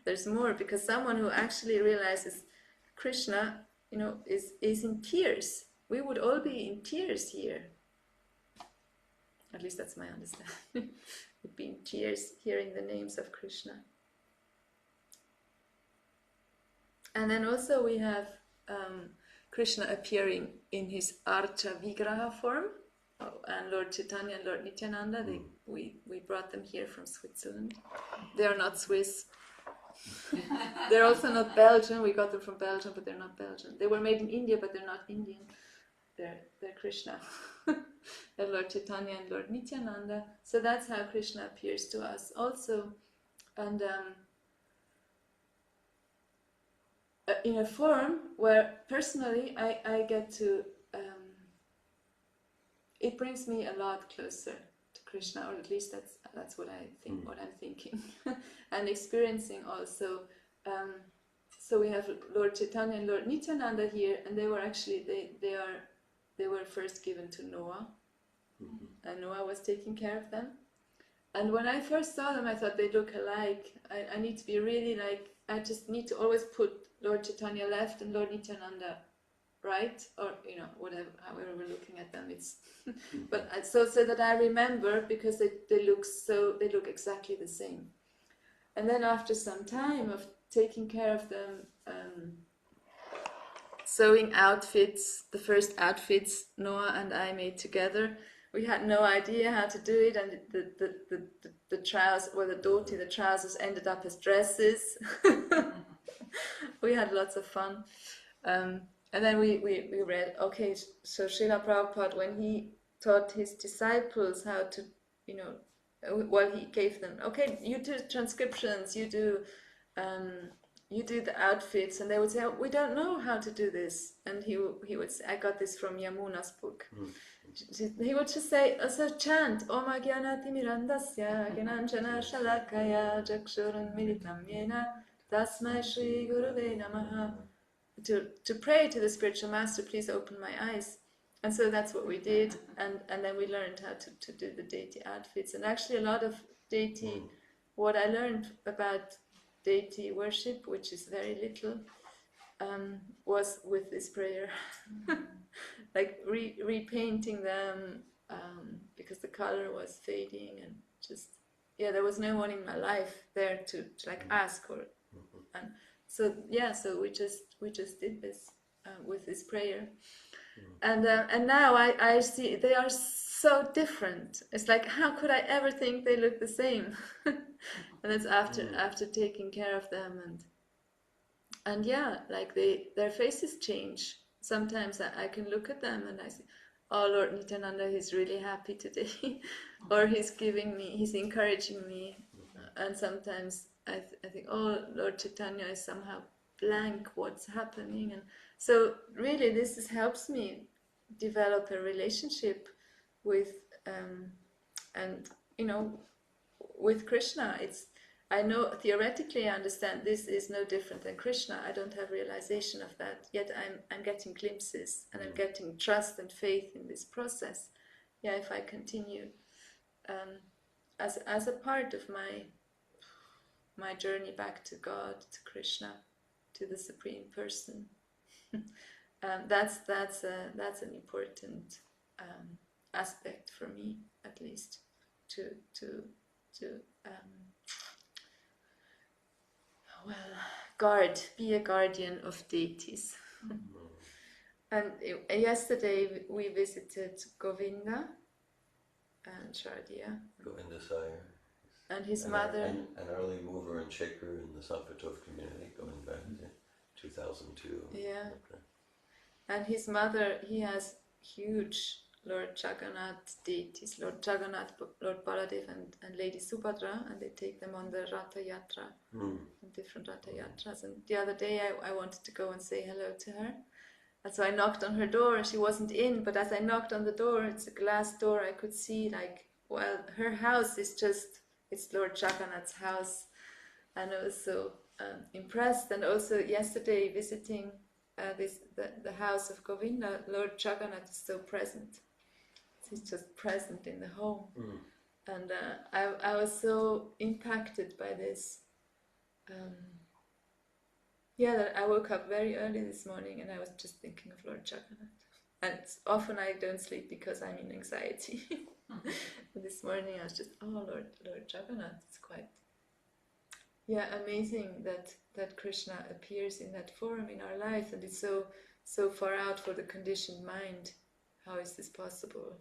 There's more, because someone who actually realizes Krishna, is in tears. We would all be in tears here. At least that's my understanding. We'd be in tears hearing the names of Krishna. And then also we have Krishna appearing in his Archa Vigraha form. And Lord Chaitanya and Lord Nityananda, we brought them here from Switzerland. They are not Swiss. They're also not Belgian. We got them from Belgium, but they're not Belgian. They were made in India, but they're not Indian. They're Krishna. They're Lord Chaitanya and Lord Nityananda. So that's how Krishna appears to us also. And in a form where personally I get to, it brings me a lot closer to Krishna, or at least that's what I think, what I'm thinking and experiencing also. So we have Lord Chaitanya and Lord Nityananda here, and they were actually they were first given to Noah, and Noah was taking care of them. And when I first saw them, I thought they look alike. I need to be really I just need to always put Lord Chaitanya left and Lord Nityananda right, or whatever, however we're looking at them. It's but so that I remember, because they look exactly the same. And then after some time of taking care of them, sewing outfits, the first outfits Noah and I made together. We had no idea how to do it, and the trousers, or the dhoti, the trousers ended up as dresses. We had lots of fun. And then we read, okay, so Srila Prabhupada, when he taught his disciples how to, he gave them, okay, you do transcriptions, you do the outfits, and they would say, oh, we don't know how to do this. And he would say, I got this from Yamuna's book. He would just say, also chant, Om Agyanati Mirandasya Gyananjana Shalakaya Jakshurun Militam Yena Tasmai Shri Gurave Namaha, to pray to the spiritual master, please open my eyes. And so that's what we did, and then we learned how to do the deity outfits. And actually a lot of deity, what I learned about deity worship, which is very little, was with this prayer. Like repainting them, because the color was fading, and just, yeah, there was no one in my life there to like ask, or and so yeah, so we just did this with this prayer. And now I see they are so different. It's like, how could I ever think they look the same? And it's after taking care of them, and yeah, like their faces change. Sometimes I can look at them and I say, oh, Lord Nityananda, he's really happy today. Or he's encouraging me. And sometimes I think, oh, Lord Chaitanya is somehow blank, what's happening? And so really this helps me develop a relationship with, and with Krishna. I know theoretically I understand this is no different than Krishna. I don't have realization of that, yet I'm getting glimpses, and I'm getting trust and faith in this process. Yeah, if I continue as a part of my journey back to God, to Krishna, to the Supreme Person. That's an important aspect for me, at least, to be a guardian of deities. And yesterday we visited Govinda and Shardia. Govinda Sire. And his mother. An early mover and shaker in the Savatov community, going back to 2002. Yeah. And his mother, he has huge Lord Jagannath deities, Lord Jagannath, Lord Baladev, and Lady Subhadra, and they take them on the Ratha Yatra, different Ratha Yatras. And the other day I wanted to go and say hello to her. And so I knocked on her door, and she wasn't in, but as I knocked on the door, it's a glass door, I could see, like, well, her house is it's Lord Jagannath's house. And I was so impressed. And also yesterday visiting the house of Govinda, Lord Jagannath is so present. He's just present in the home. And I was so impacted by this. That I woke up very early this morning and I was just thinking of Lord Jagannath. And often I don't sleep because I'm in anxiety. This morning I was just, oh, Lord Jagannath. It's quite amazing that Krishna appears in that form in our life, and it's so far out for the conditioned mind. How is this possible?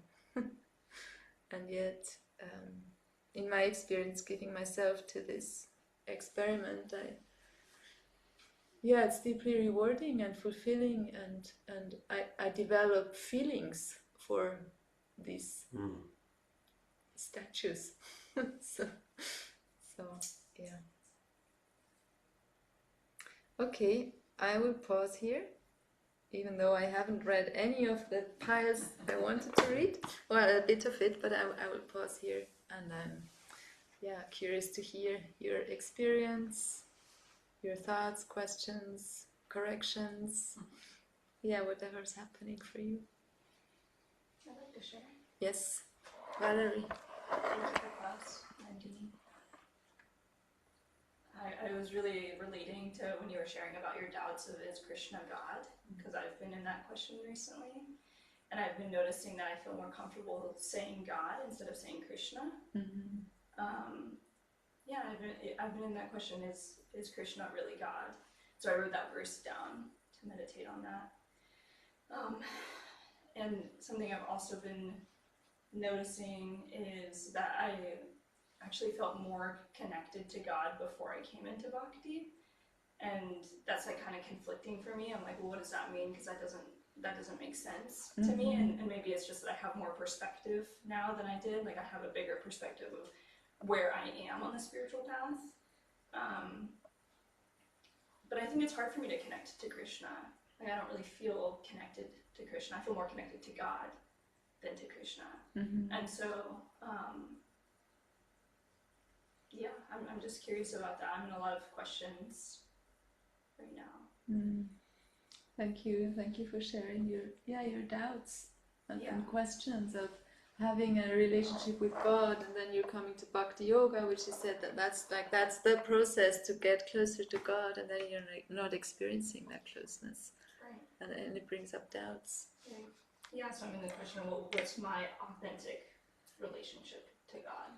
And yet, in my experience, giving myself to this experiment, it's deeply rewarding and fulfilling, and I develop feelings for these statues. so yeah. Okay, I will pause here, even though I haven't read any of the piles I wanted to read. Well, a bit of it, but I will pause here, and I'm curious to hear your experience, your thoughts, questions, corrections. Whatever's happening for you. I'd like to share. Yes, Valerie. Thank you for class, Anandini. I was really relating to when you were sharing about your doubts of is Krishna God, because I've been in that question recently, and I've been noticing that I feel more comfortable saying God instead of saying Krishna. I've been in that question, is Krishna really God? So I wrote that verse down to meditate on that. And something I've also been noticing is that I actually felt more connected to God before I came into Bhakti, and that's like kind of conflicting for me. I'm like, well, what does that mean? Because that doesn't make sense to me, and maybe it's just that I have more perspective now than I did. Like I have a bigger perspective of where I am on the spiritual path. But I think it's hard for me to connect to Krishna. Like I don't really feel connected to Krishna. I feel more connected to God than to Krishna. And so I'm just curious about that. I'm in a lot of questions right now. Thank you for sharing your doubts and Yeah. questions of having a relationship with God, and then you're coming to Bhakti Yoga, which you said that's the process to get closer to God, and then you're not experiencing that closeness, Right. and it brings up doubts. Right. Yeah, so I'm in the question, well, what's my authentic relationship to God?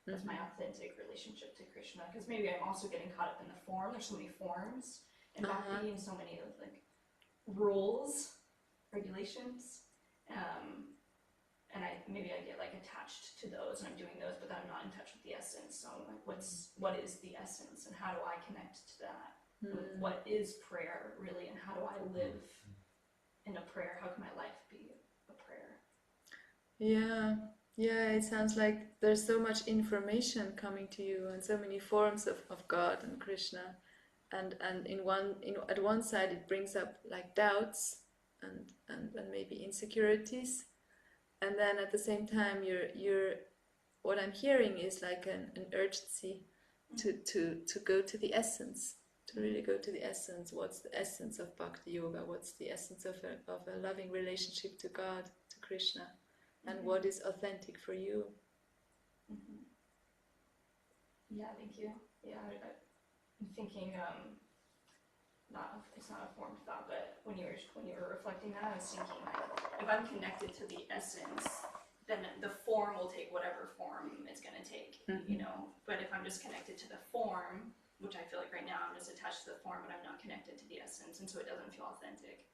What's my authentic relationship to Krishna? Because maybe I'm also getting caught up in the form. There's so many forms in Bhakti and so many of like rules, regulations, and maybe I get like attached to those and I'm doing those, but then I'm not in touch with the essence. So I'm like, what is the essence, and how do I connect to that? What is prayer really, and how do I live in a prayer? How can my life be a prayer? Yeah, it sounds like there's so much information coming to you and so many forms of God and Krishna, and at one side it brings up like doubts and maybe insecurities, and then at the same time you're what I'm hearing is like an urgency to go to the essence, to really go to the essence. What's the essence of Bhakti Yoga? What's the essence of a loving relationship to God, to Krishna? And what is authentic for you? Yeah, thank you. Yeah, I'm thinking, it's not a formed thought, but when you were reflecting that, I was thinking like, if I'm connected to the essence, then the form will take whatever form it's going to take, you know. But if I'm just connected to the form, which I feel like right now I'm just attached to the form, but I'm not connected to the essence, and so it doesn't feel authentic.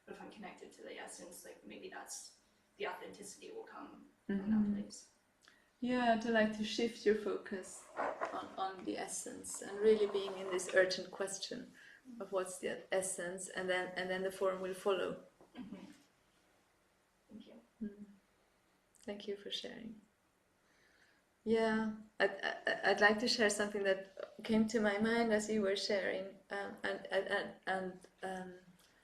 But if I'm connected to the essence, like maybe that's the authenticity will come from that place. Yeah, to shift your focus on the essence and really being in this urgent question of what's the essence, and then the form will follow. Thank you. Thank you for sharing. Yeah, I'd like to share something that came to my mind as you were sharing, and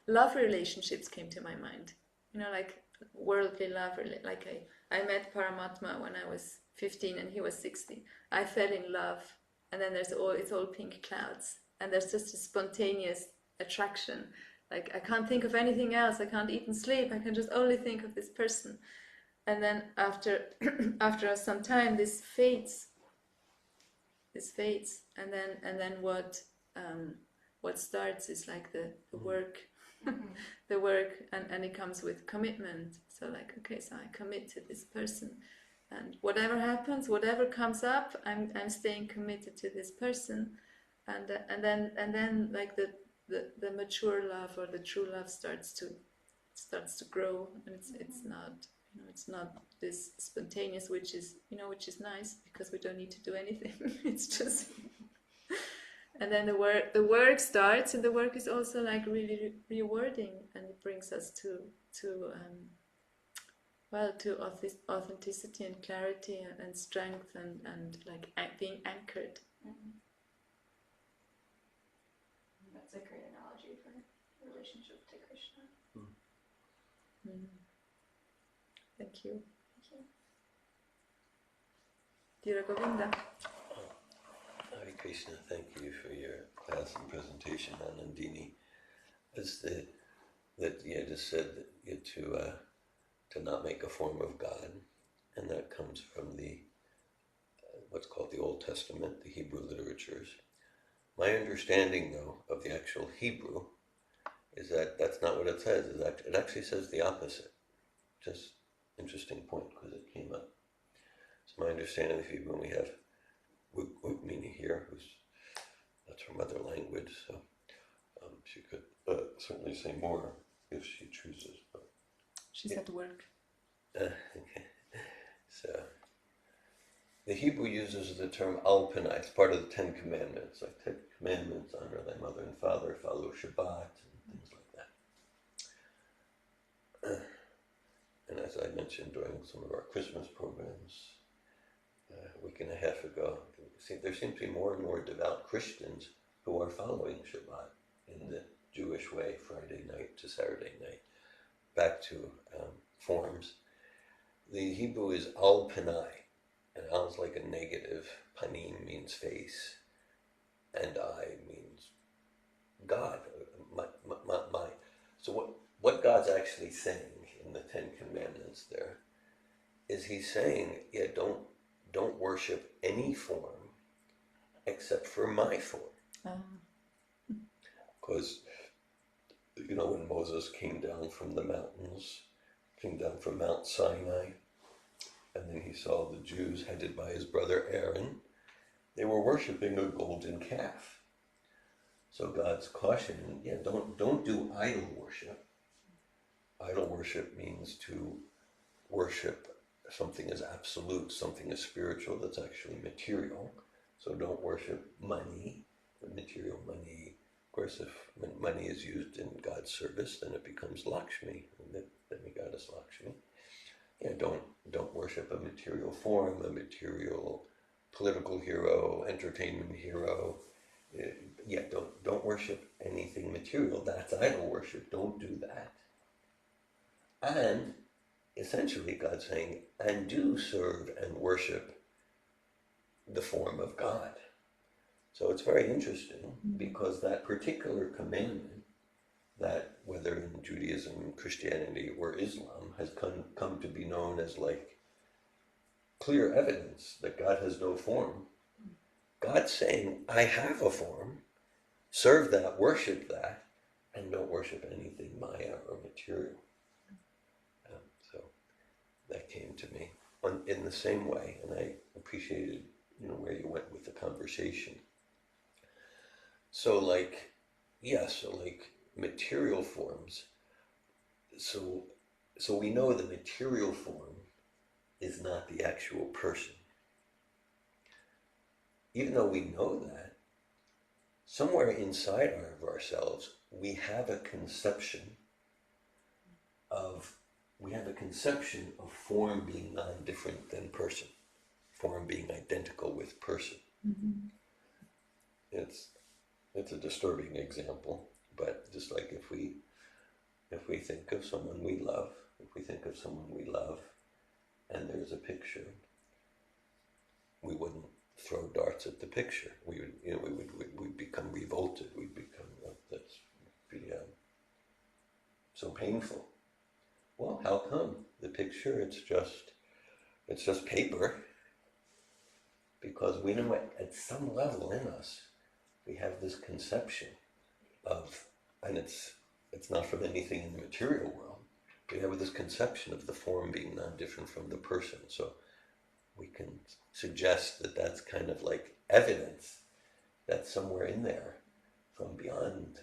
love relationships came to my mind. You know, like worldly love. Like I met Paramatma when I was 15 and he was 60. I fell in love, and then it's all pink clouds, and there's just a spontaneous attraction. Like I can't think of anything else. I can't eat and sleep. I can just only think of this person. And then after some time, this fades, and then what starts is like the work, the work, and it comes with commitment. So like, okay, so I commit to this person, and whatever happens, whatever comes up, I'm staying committed to this person, and then like the mature love or the true love starts to grow, and it's not. It's not this spontaneous, which is nice because we don't need to do anything. It's just, and then the work starts, and the work is also like really rewarding, and it brings us to authenticity and clarity and strength and like being anchored. That's a great analogy for relationship to Krishna. Thank you. Dear Govinda. Hare Krishna, thank you for your class and presentation, Anandini. That you just said that you to not make a form of God, and that comes from the what's called the Old Testament, the Hebrew literatures. My understanding, though, of the actual Hebrew is that that's not what it says. It actually says the opposite. Just interesting point, because it came up. So my understanding of Hebrew, we have Rukmini here, that's her mother language, so she could certainly say more if she chooses. But she's at work. Okay. So the Hebrew uses the term alpanai. It's part of the Ten Commandments, like Ten Commandments: honor thy mother and father, follow Shabbat, and things like that. And as I mentioned during some of our Christmas programs a week and a half ago, there seem to be more and more devout Christians who are following Shabbat in the Jewish way, Friday night to Saturday night, back to forms. The Hebrew is al panai, and al is like a negative. Panim means face, and I means God, my. So what God's actually saying in the Ten Commandments there is He's saying, yeah, don't worship any form except for my form. Because when Moses came down from the mountains, came down from Mount Sinai, and then he saw the Jews headed by his brother Aaron, they were worshiping a golden calf. So God's cautioning, yeah, don't do idol worship. Idol worship means to worship something as absolute, something as spiritual that's actually material. So don't worship money, material money. Of course, if money is used in God's service, then it becomes Lakshmi, the demigoddess Lakshmi. Yeah, don't worship a material form, a material political hero, entertainment hero. Yeah, don't worship anything material. That's idol worship. Don't do that. And essentially, God's saying, and do serve and worship the form of God. So it's very interesting because that particular commandment, that whether in Judaism, Christianity, or Islam, has come to be known as like clear evidence that God has no form. God's saying, I have a form, serve that, worship that, and don't worship anything Maya or material. So that came to me in the same way, and I appreciated where you went with the conversation. So like material forms. So we know the material form is not the actual person. Even though we know that, somewhere inside of ourselves, we have a conception of form being non-different than person, form being identical with person. Mm-hmm. It's a disturbing example, but just like if we think of someone we love, and there's a picture, we wouldn't throw darts at the picture. We'd become revolted. We'd become that's be so painful. Well, how come? The picture, it's just paper. Because we know at some level in us, we have this conception of, and it's not from anything in the material world, we have this conception of the form being non-different from the person. So we can suggest that that's kind of like evidence that somewhere in there, from beyond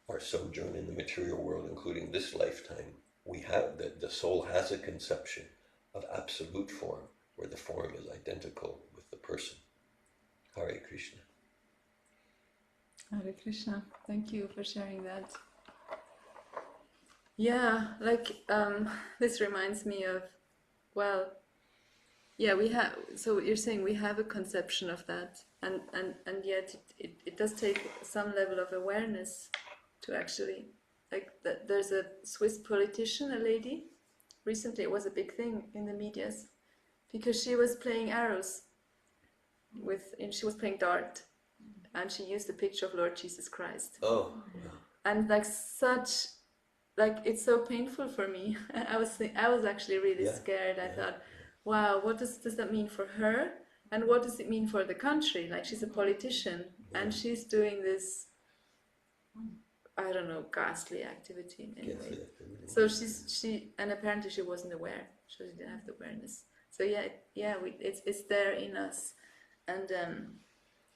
our sojourn in the material world, including this lifetime, we have that the soul has a conception of absolute form, where the form is identical with the person. Hare Krishna. Hare Krishna. Thank you for sharing that. Yeah, this reminds me of, we have, so you're saying we have a conception of that, and yet it does take some level of awareness to actually, there's a Swiss politician, a lady, recently it was a big thing in the medias, because she was playing arrows and she was playing dart, and she used the picture of Lord Jesus Christ. Oh. And it's so painful for me. I was actually really scared. I thought, wow, what does that mean for her? And what does it mean for the country? Like, she's a politician and she's doing this, I don't know, ghastly activity anyway. So and apparently she wasn't aware. She didn't have the awareness. So it's there in us. And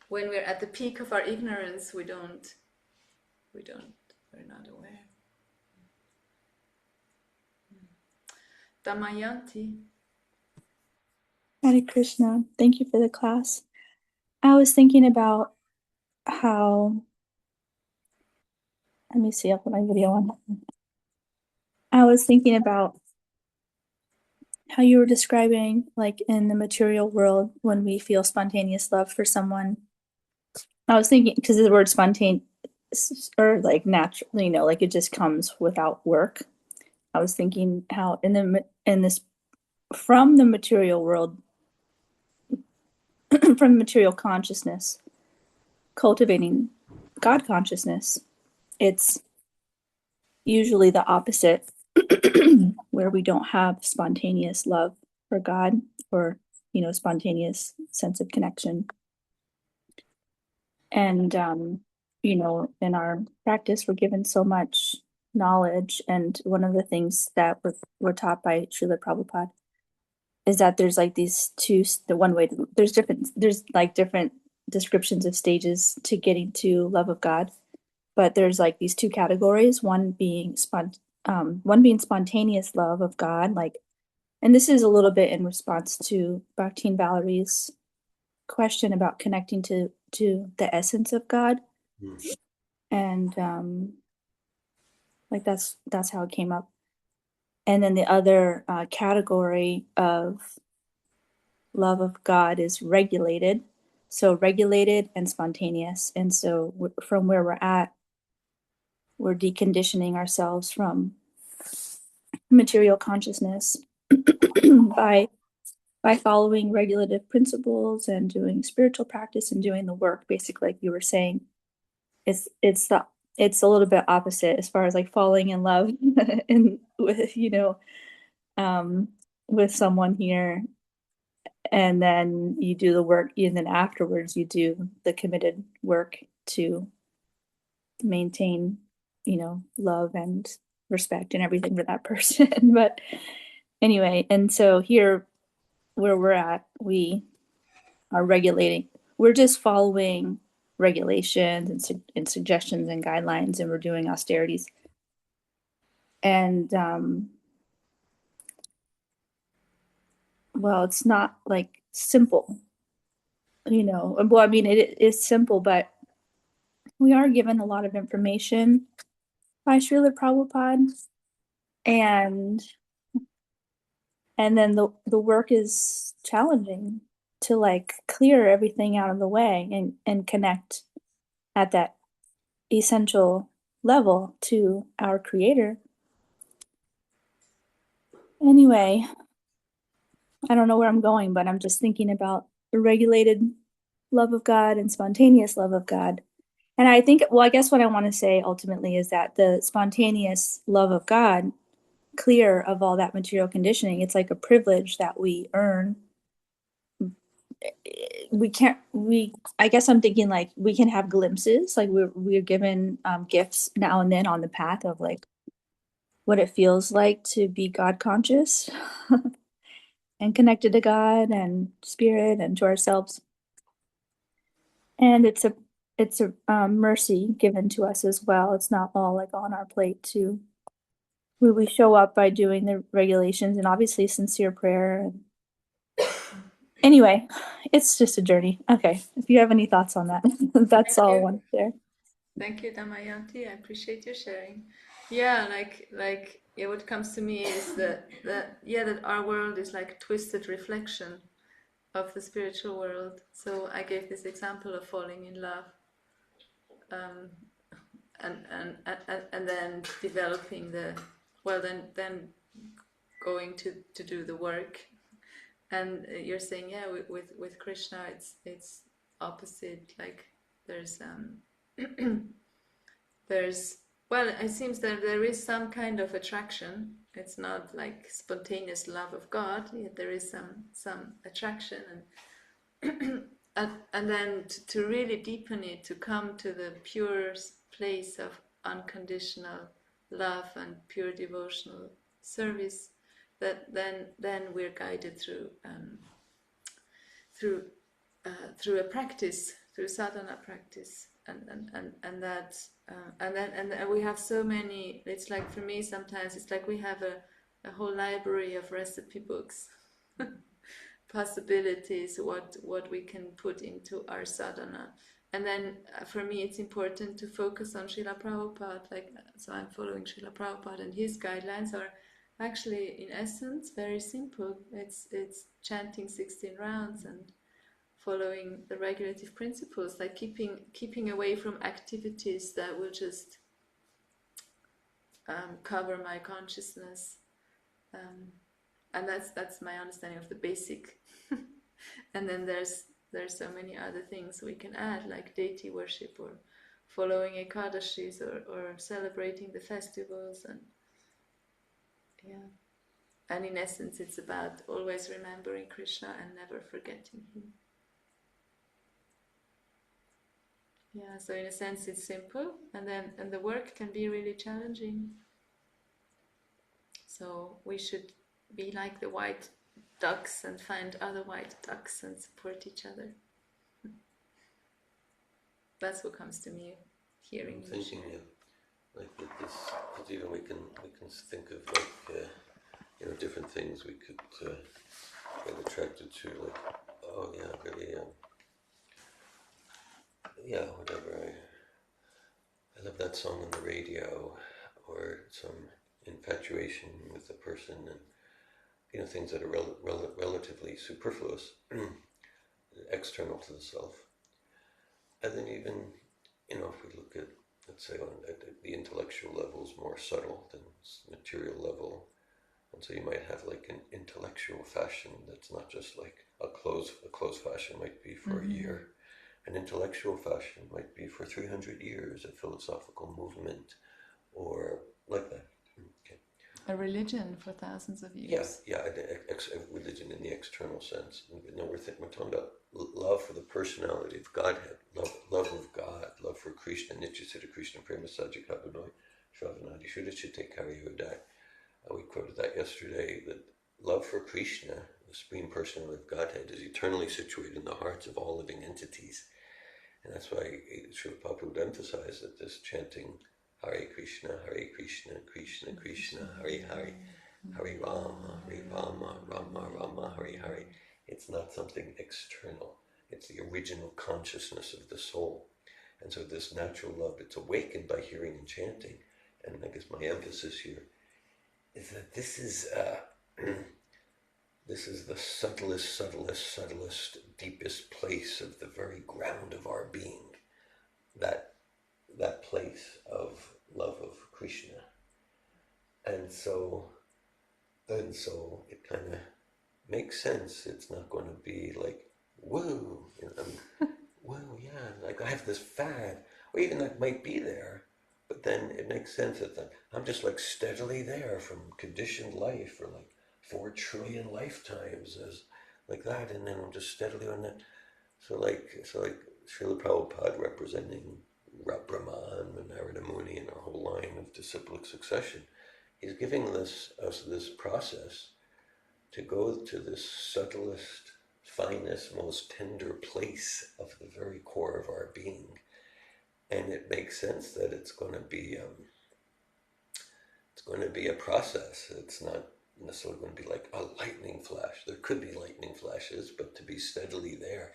when we're at the peak of our ignorance, we're not aware. Damayanti. Hare Krishna. Thank you for the class. I was thinking about how, let me see, I'll put my video on. I was thinking about how you were describing, like in the material world, when we feel spontaneous love for someone. I was thinking, because the word spontaneous, or like natural, like it just comes without work. I was thinking how in this from the material world, from material consciousness, cultivating God consciousness. It's usually the opposite, where we don't have spontaneous love for God or, spontaneous sense of connection. And, in our practice, we're given so much knowledge. And one of the things that we're taught by Srila Prabhupada is that there's like these there's like different descriptions of stages to getting to love of God. But there's like these two categories, one being spontaneous love of God, and this is a little bit in response to Bhaktin Valerie's question about connecting to the essence of God. And that's how it came up. And then the other category of love of God is regulated. So regulated and spontaneous. And so from where we're at, we're deconditioning ourselves from material consciousness by following regulative principles and doing spiritual practice and doing the work, basically, like you were saying. It's a little bit opposite as far as like falling in love and with someone here, and then you do the work, and then afterwards you do the committed work to maintain, love and respect and everything for that person. But anyway, and so here where we're at, we are regulating. We're just following regulations and suggestions and guidelines, and we're doing austerities. And well, it's not like simple, Well, I mean, it is simple, but we are given a lot of information by Srila Prabhupada, and then the work is challenging to like clear everything out of the way and connect at that essential level to our creator. Anyway, I don't know where I'm going, but I'm just thinking about the regulated love of God and spontaneous love of God. And I think, well, I guess what I want to say ultimately is that the spontaneous love of God, clear of all that material conditioning, it's like a privilege that we earn. I guess I'm thinking like we can have glimpses, like we're given gifts now and then on the path of like what it feels like to be God conscious and connected to God and spirit and to ourselves. And it's a mercy given to us as well. It's not all like on our plate too. We show up by doing the regulations and obviously sincere prayer. Anyway, it's just a journey. Okay, if you have any thoughts on that, that's Thank all I you. want to share. Thank you, Damayanti. I appreciate your sharing. Yeah, what comes to me is that our world is like a twisted reflection of the spiritual world. So I gave this example of falling in love, and then developing then going to do the work. And you're saying, yeah, with Krishna, it's opposite. Like there's it seems that there is some kind of attraction. It's not like spontaneous love of God, yet there is some attraction, and then to really deepen it, to come to the pure place of unconditional love and pure devotional service, that then we're guided through a practice, through sadhana practice, and that and we have so many. It's like, for me sometimes it's like we have a whole library of recipe books, possibilities, what we can put into our sadhana. And then for me it's important to focus on Srila Prabhupada, so I'm following Srila Prabhupada, and his guidelines are actually in essence very simple. It's chanting 16 rounds and following the regulative principles, like keeping away from activities that will just cover my consciousness, and that's my understanding of the basic. And then there's so many other things we can add, like deity worship or following Ekadashis or celebrating the festivals, and yeah. And in essence, it's about always remembering Krishna and never forgetting him. Yeah, so in a sense it's simple, and the work can be really challenging. So we should be like the white ducks and find other white ducks and support each other. That's what comes to me hearing. I'm thinking like that this, because even we can think of like different things we could get attracted to, like, oh yeah, really, yeah, whatever. I love that song on the radio, or some infatuation with the person, and things that are relatively superfluous, external to the self. And then even, if we look at, let's say, at the intellectual level is more subtle than material level. And so you might have like an intellectual fashion that's not just like a clothes fashion might be for a year. An intellectual fashion might be for 300 years, a philosophical movement, or like that. Okay. A religion for thousands of years. Yeah, religion in the external sense. We're talking about love for the personality of Godhead, love of God, love for Krishna, Nityasiddha Krishna Prema Sajikabhanoi, Shravanadi Shudachite Karyodai. We quoted that yesterday, that love for Krishna, the Supreme Personality of Godhead, is eternally situated in the hearts of all living entities. And that's why Srila Prabhupada would emphasize that this chanting Hare Krishna, Krishna Krishna, Hare Hare, Hare Rama, Rama Rama, Hare Hare. It's not something external. It's the original consciousness of the soul. And so this natural love, it's awakened by hearing and chanting. And I guess my emphasis here is that this is the subtlest, deepest place of the very ground of our being. That place of love of Krishna. And so it kind of makes sense. It's not going to be like, whoa, whoa, yeah, like I have this fad, or even that might be there, but then it makes sense that I'm just like steadily there from conditioned life for like 4 trillion lifetimes as like that, and then I'm just steadily on that. So like Srila Prabhupada representing Brahman and Narada Muni and a whole line of disciplic succession, he's giving us this process to go to this subtlest, finest, most tender place of the very core of our being. And it makes sense that it's going to be a process. It's not necessarily going to be like a lightning flash. There could be lightning flashes, but to be steadily there,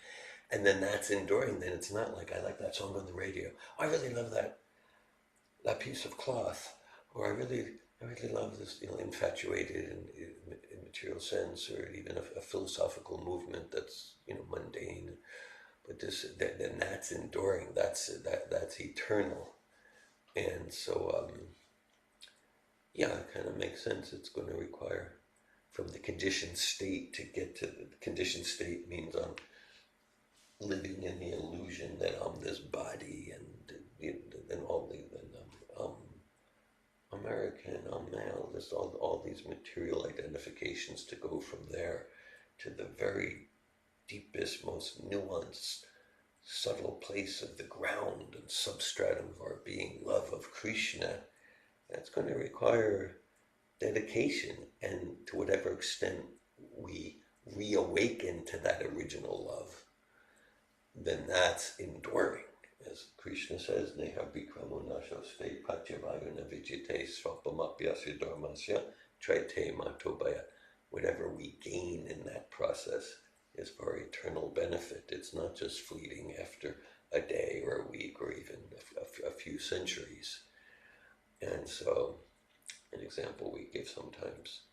and then that's enduring. Then it's not like, I like that song on the radio. I really love that piece of cloth, or I really love this, infatuated in material sense, or even a philosophical movement that's mundane. But then that's enduring. That's eternal. And so yeah, it kind of makes sense. It's going to require, from the conditioned state to get to the conditioned state means I'm living in the illusion that I'm this body, and I'm American, I'm male. There's all these material identifications to go from there to the very deepest, most nuanced, subtle place of the ground and substratum of our being, love of Krishna. That's going to require dedication, and to whatever extent we reawaken to that original love, then that's enduring. As Krishna says, Neha Bikramo Nashoste Patyavayuna Vijite Swapamapyasya Dharmasya Traite Matobaya. Whatever we gain in that process is for eternal benefit. It's not just fleeting after a day or a week or even a few centuries. And so, an example we give sometimes,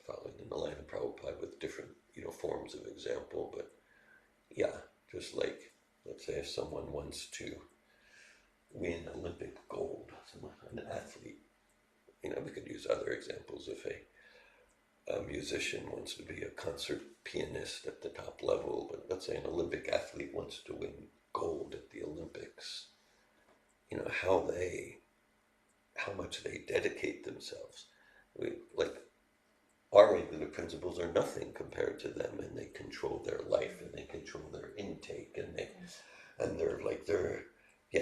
following in the line of Prabhupada with different, forms of example, but yeah, just like, let's say if someone wants to win Olympic gold, an athlete, we could use other examples. If a musician wants to be a concert pianist at the top level, but let's say an Olympic athlete wants to win gold at the Olympics. how much they dedicate themselves. Like our regular principles are nothing compared to them, and they control their life and they control their intake, and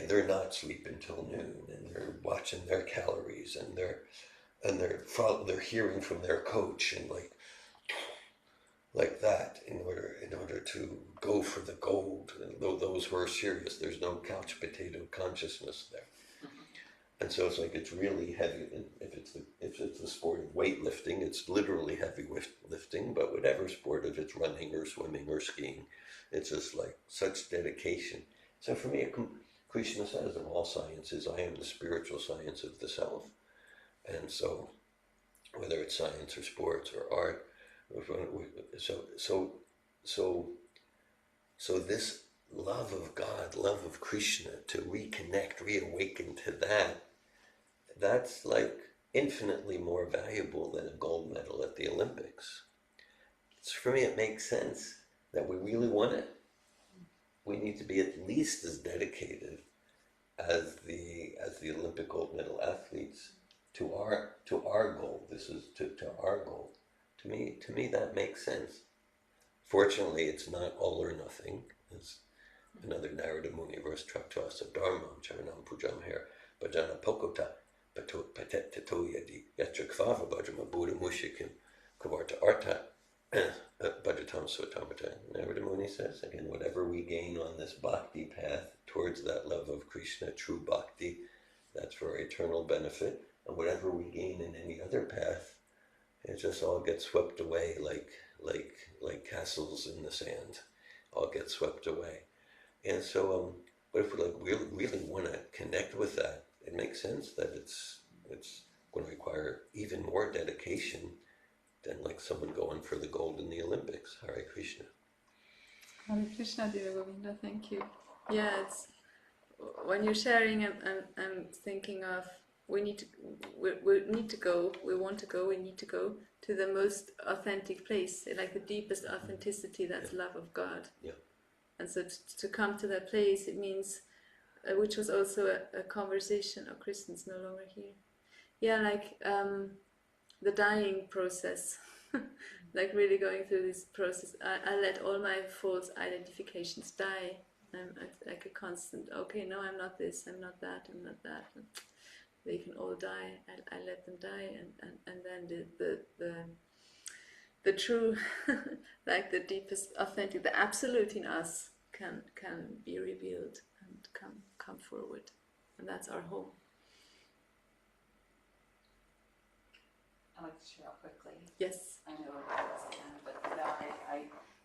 they're not sleeping till noon, and they're watching their calories, and they're hearing from their coach, and like that in order to go for the gold. And those who are serious, there's no couch potato consciousness there. And so it's really heavy. If it's the sport of weightlifting, it's literally heavy lifting. But whatever sport, if it's running or swimming or skiing, it's just like such dedication. So for me, Krishna says of all sciences, I am the spiritual science of the self. And so whether it's science or sports or art, so this love of God, love of Krishna, to reconnect, reawaken to that's like infinitely more valuable than a gold medal at the Olympics. For me, it makes sense that we really want it. We need to be at least as dedicated as the Olympic gold medal athletes to our goal. This is to our goal. To me, that makes sense. Fortunately, it's not all or nothing. It's another Narada Muni verse, Traktasa Dharmam Charanam Pujam Her Bhajana Pokota Patet Tatoyadi Yatra Kvava Bhajama Buddha Mushikim Kavarta Arta Bhajatam Sotamata. Narada Muni says, again, whatever we gain on this bhakti path towards that love of Krishna, true bhakti, that's for eternal benefit. And whatever we gain in any other path, it just all gets swept away like castles in the sand, all get swept away. And so, but if we really want to connect with that, it makes sense that it's going to require even more dedication than like someone going for the gold in the Olympics. Hare Krishna. Hare Krishna, Deva Govinda, thank you. Yeah, it's when you're sharing, I'm thinking of we need to go to the most authentic place, like the deepest authenticity, that's love of God. Yeah. And so to come to that place, it means, which was also a conversation. Oh, Kristen's no longer here. Yeah, like the dying process, like really going through this process. I let all my false identifications die. I'm like a constant, okay, no, I'm not this, I'm not that, I'm not that. And they can all die. I let them die, and then the true, like the deepest, authentic, the absolute in us can be revealed and come forward, and that's our home. I'd like to share out quickly. Yes. I know I was again, but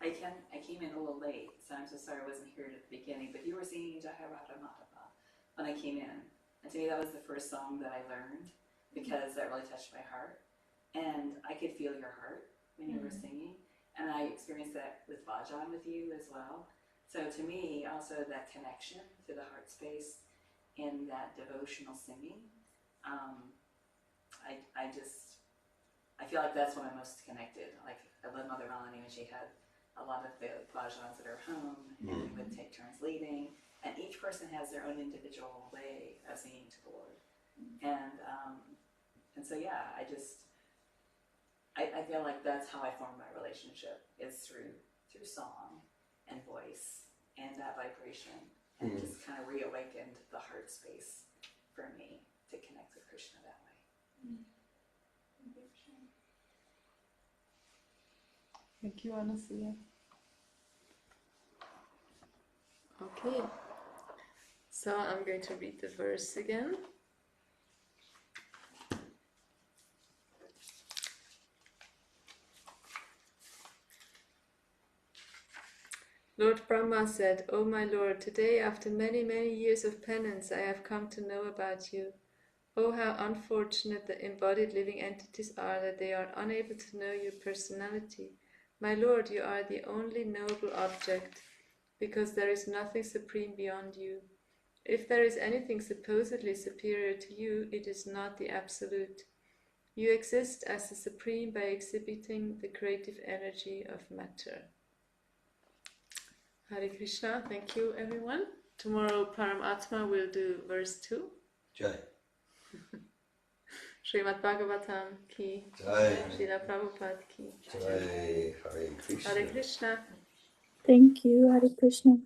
I came in a little late, so I'm so sorry I wasn't here at the beginning. But you were singing Jaharata Madhava when I came in, and to me that was the first song that I learned because that really touched my heart, and I could feel your heart when you were singing, and I experienced that with Bhajan with you as well. So to me, also that connection to the heart space in that devotional singing, I feel like that's when I'm most connected. Like I love Mother Melanie when she had a lot of the bhajans at her home, and we would take turns leading, and each person has their own individual way of singing to the Lord, and so yeah, I feel like that's how I form my relationship, is through song and voice and that vibration, and just kind of reawakened the heart space for me to connect with Krishna that way. Thank you, Anastasia. Okay, so I'm going to read the verse again. Lord Brahma said, "O my Lord, today, after many, many years of penance, I have come to know about you. Oh, how unfortunate the embodied living entities are that they are unable to know your personality. My Lord, you are the only noble object, because there is nothing supreme beyond you. If there is anything supposedly superior to you, it is not the Absolute. You exist as the Supreme by exhibiting the creative energy of matter." Hare Krishna. Thank you, everyone. Tomorrow Paramatma will do verse 2. Jai. Srimad Bhagavatam ki. Jai. Srila Prabhupada ki. Jai. Hare Krishna. Hare Krishna. Thank you, Hare Krishna.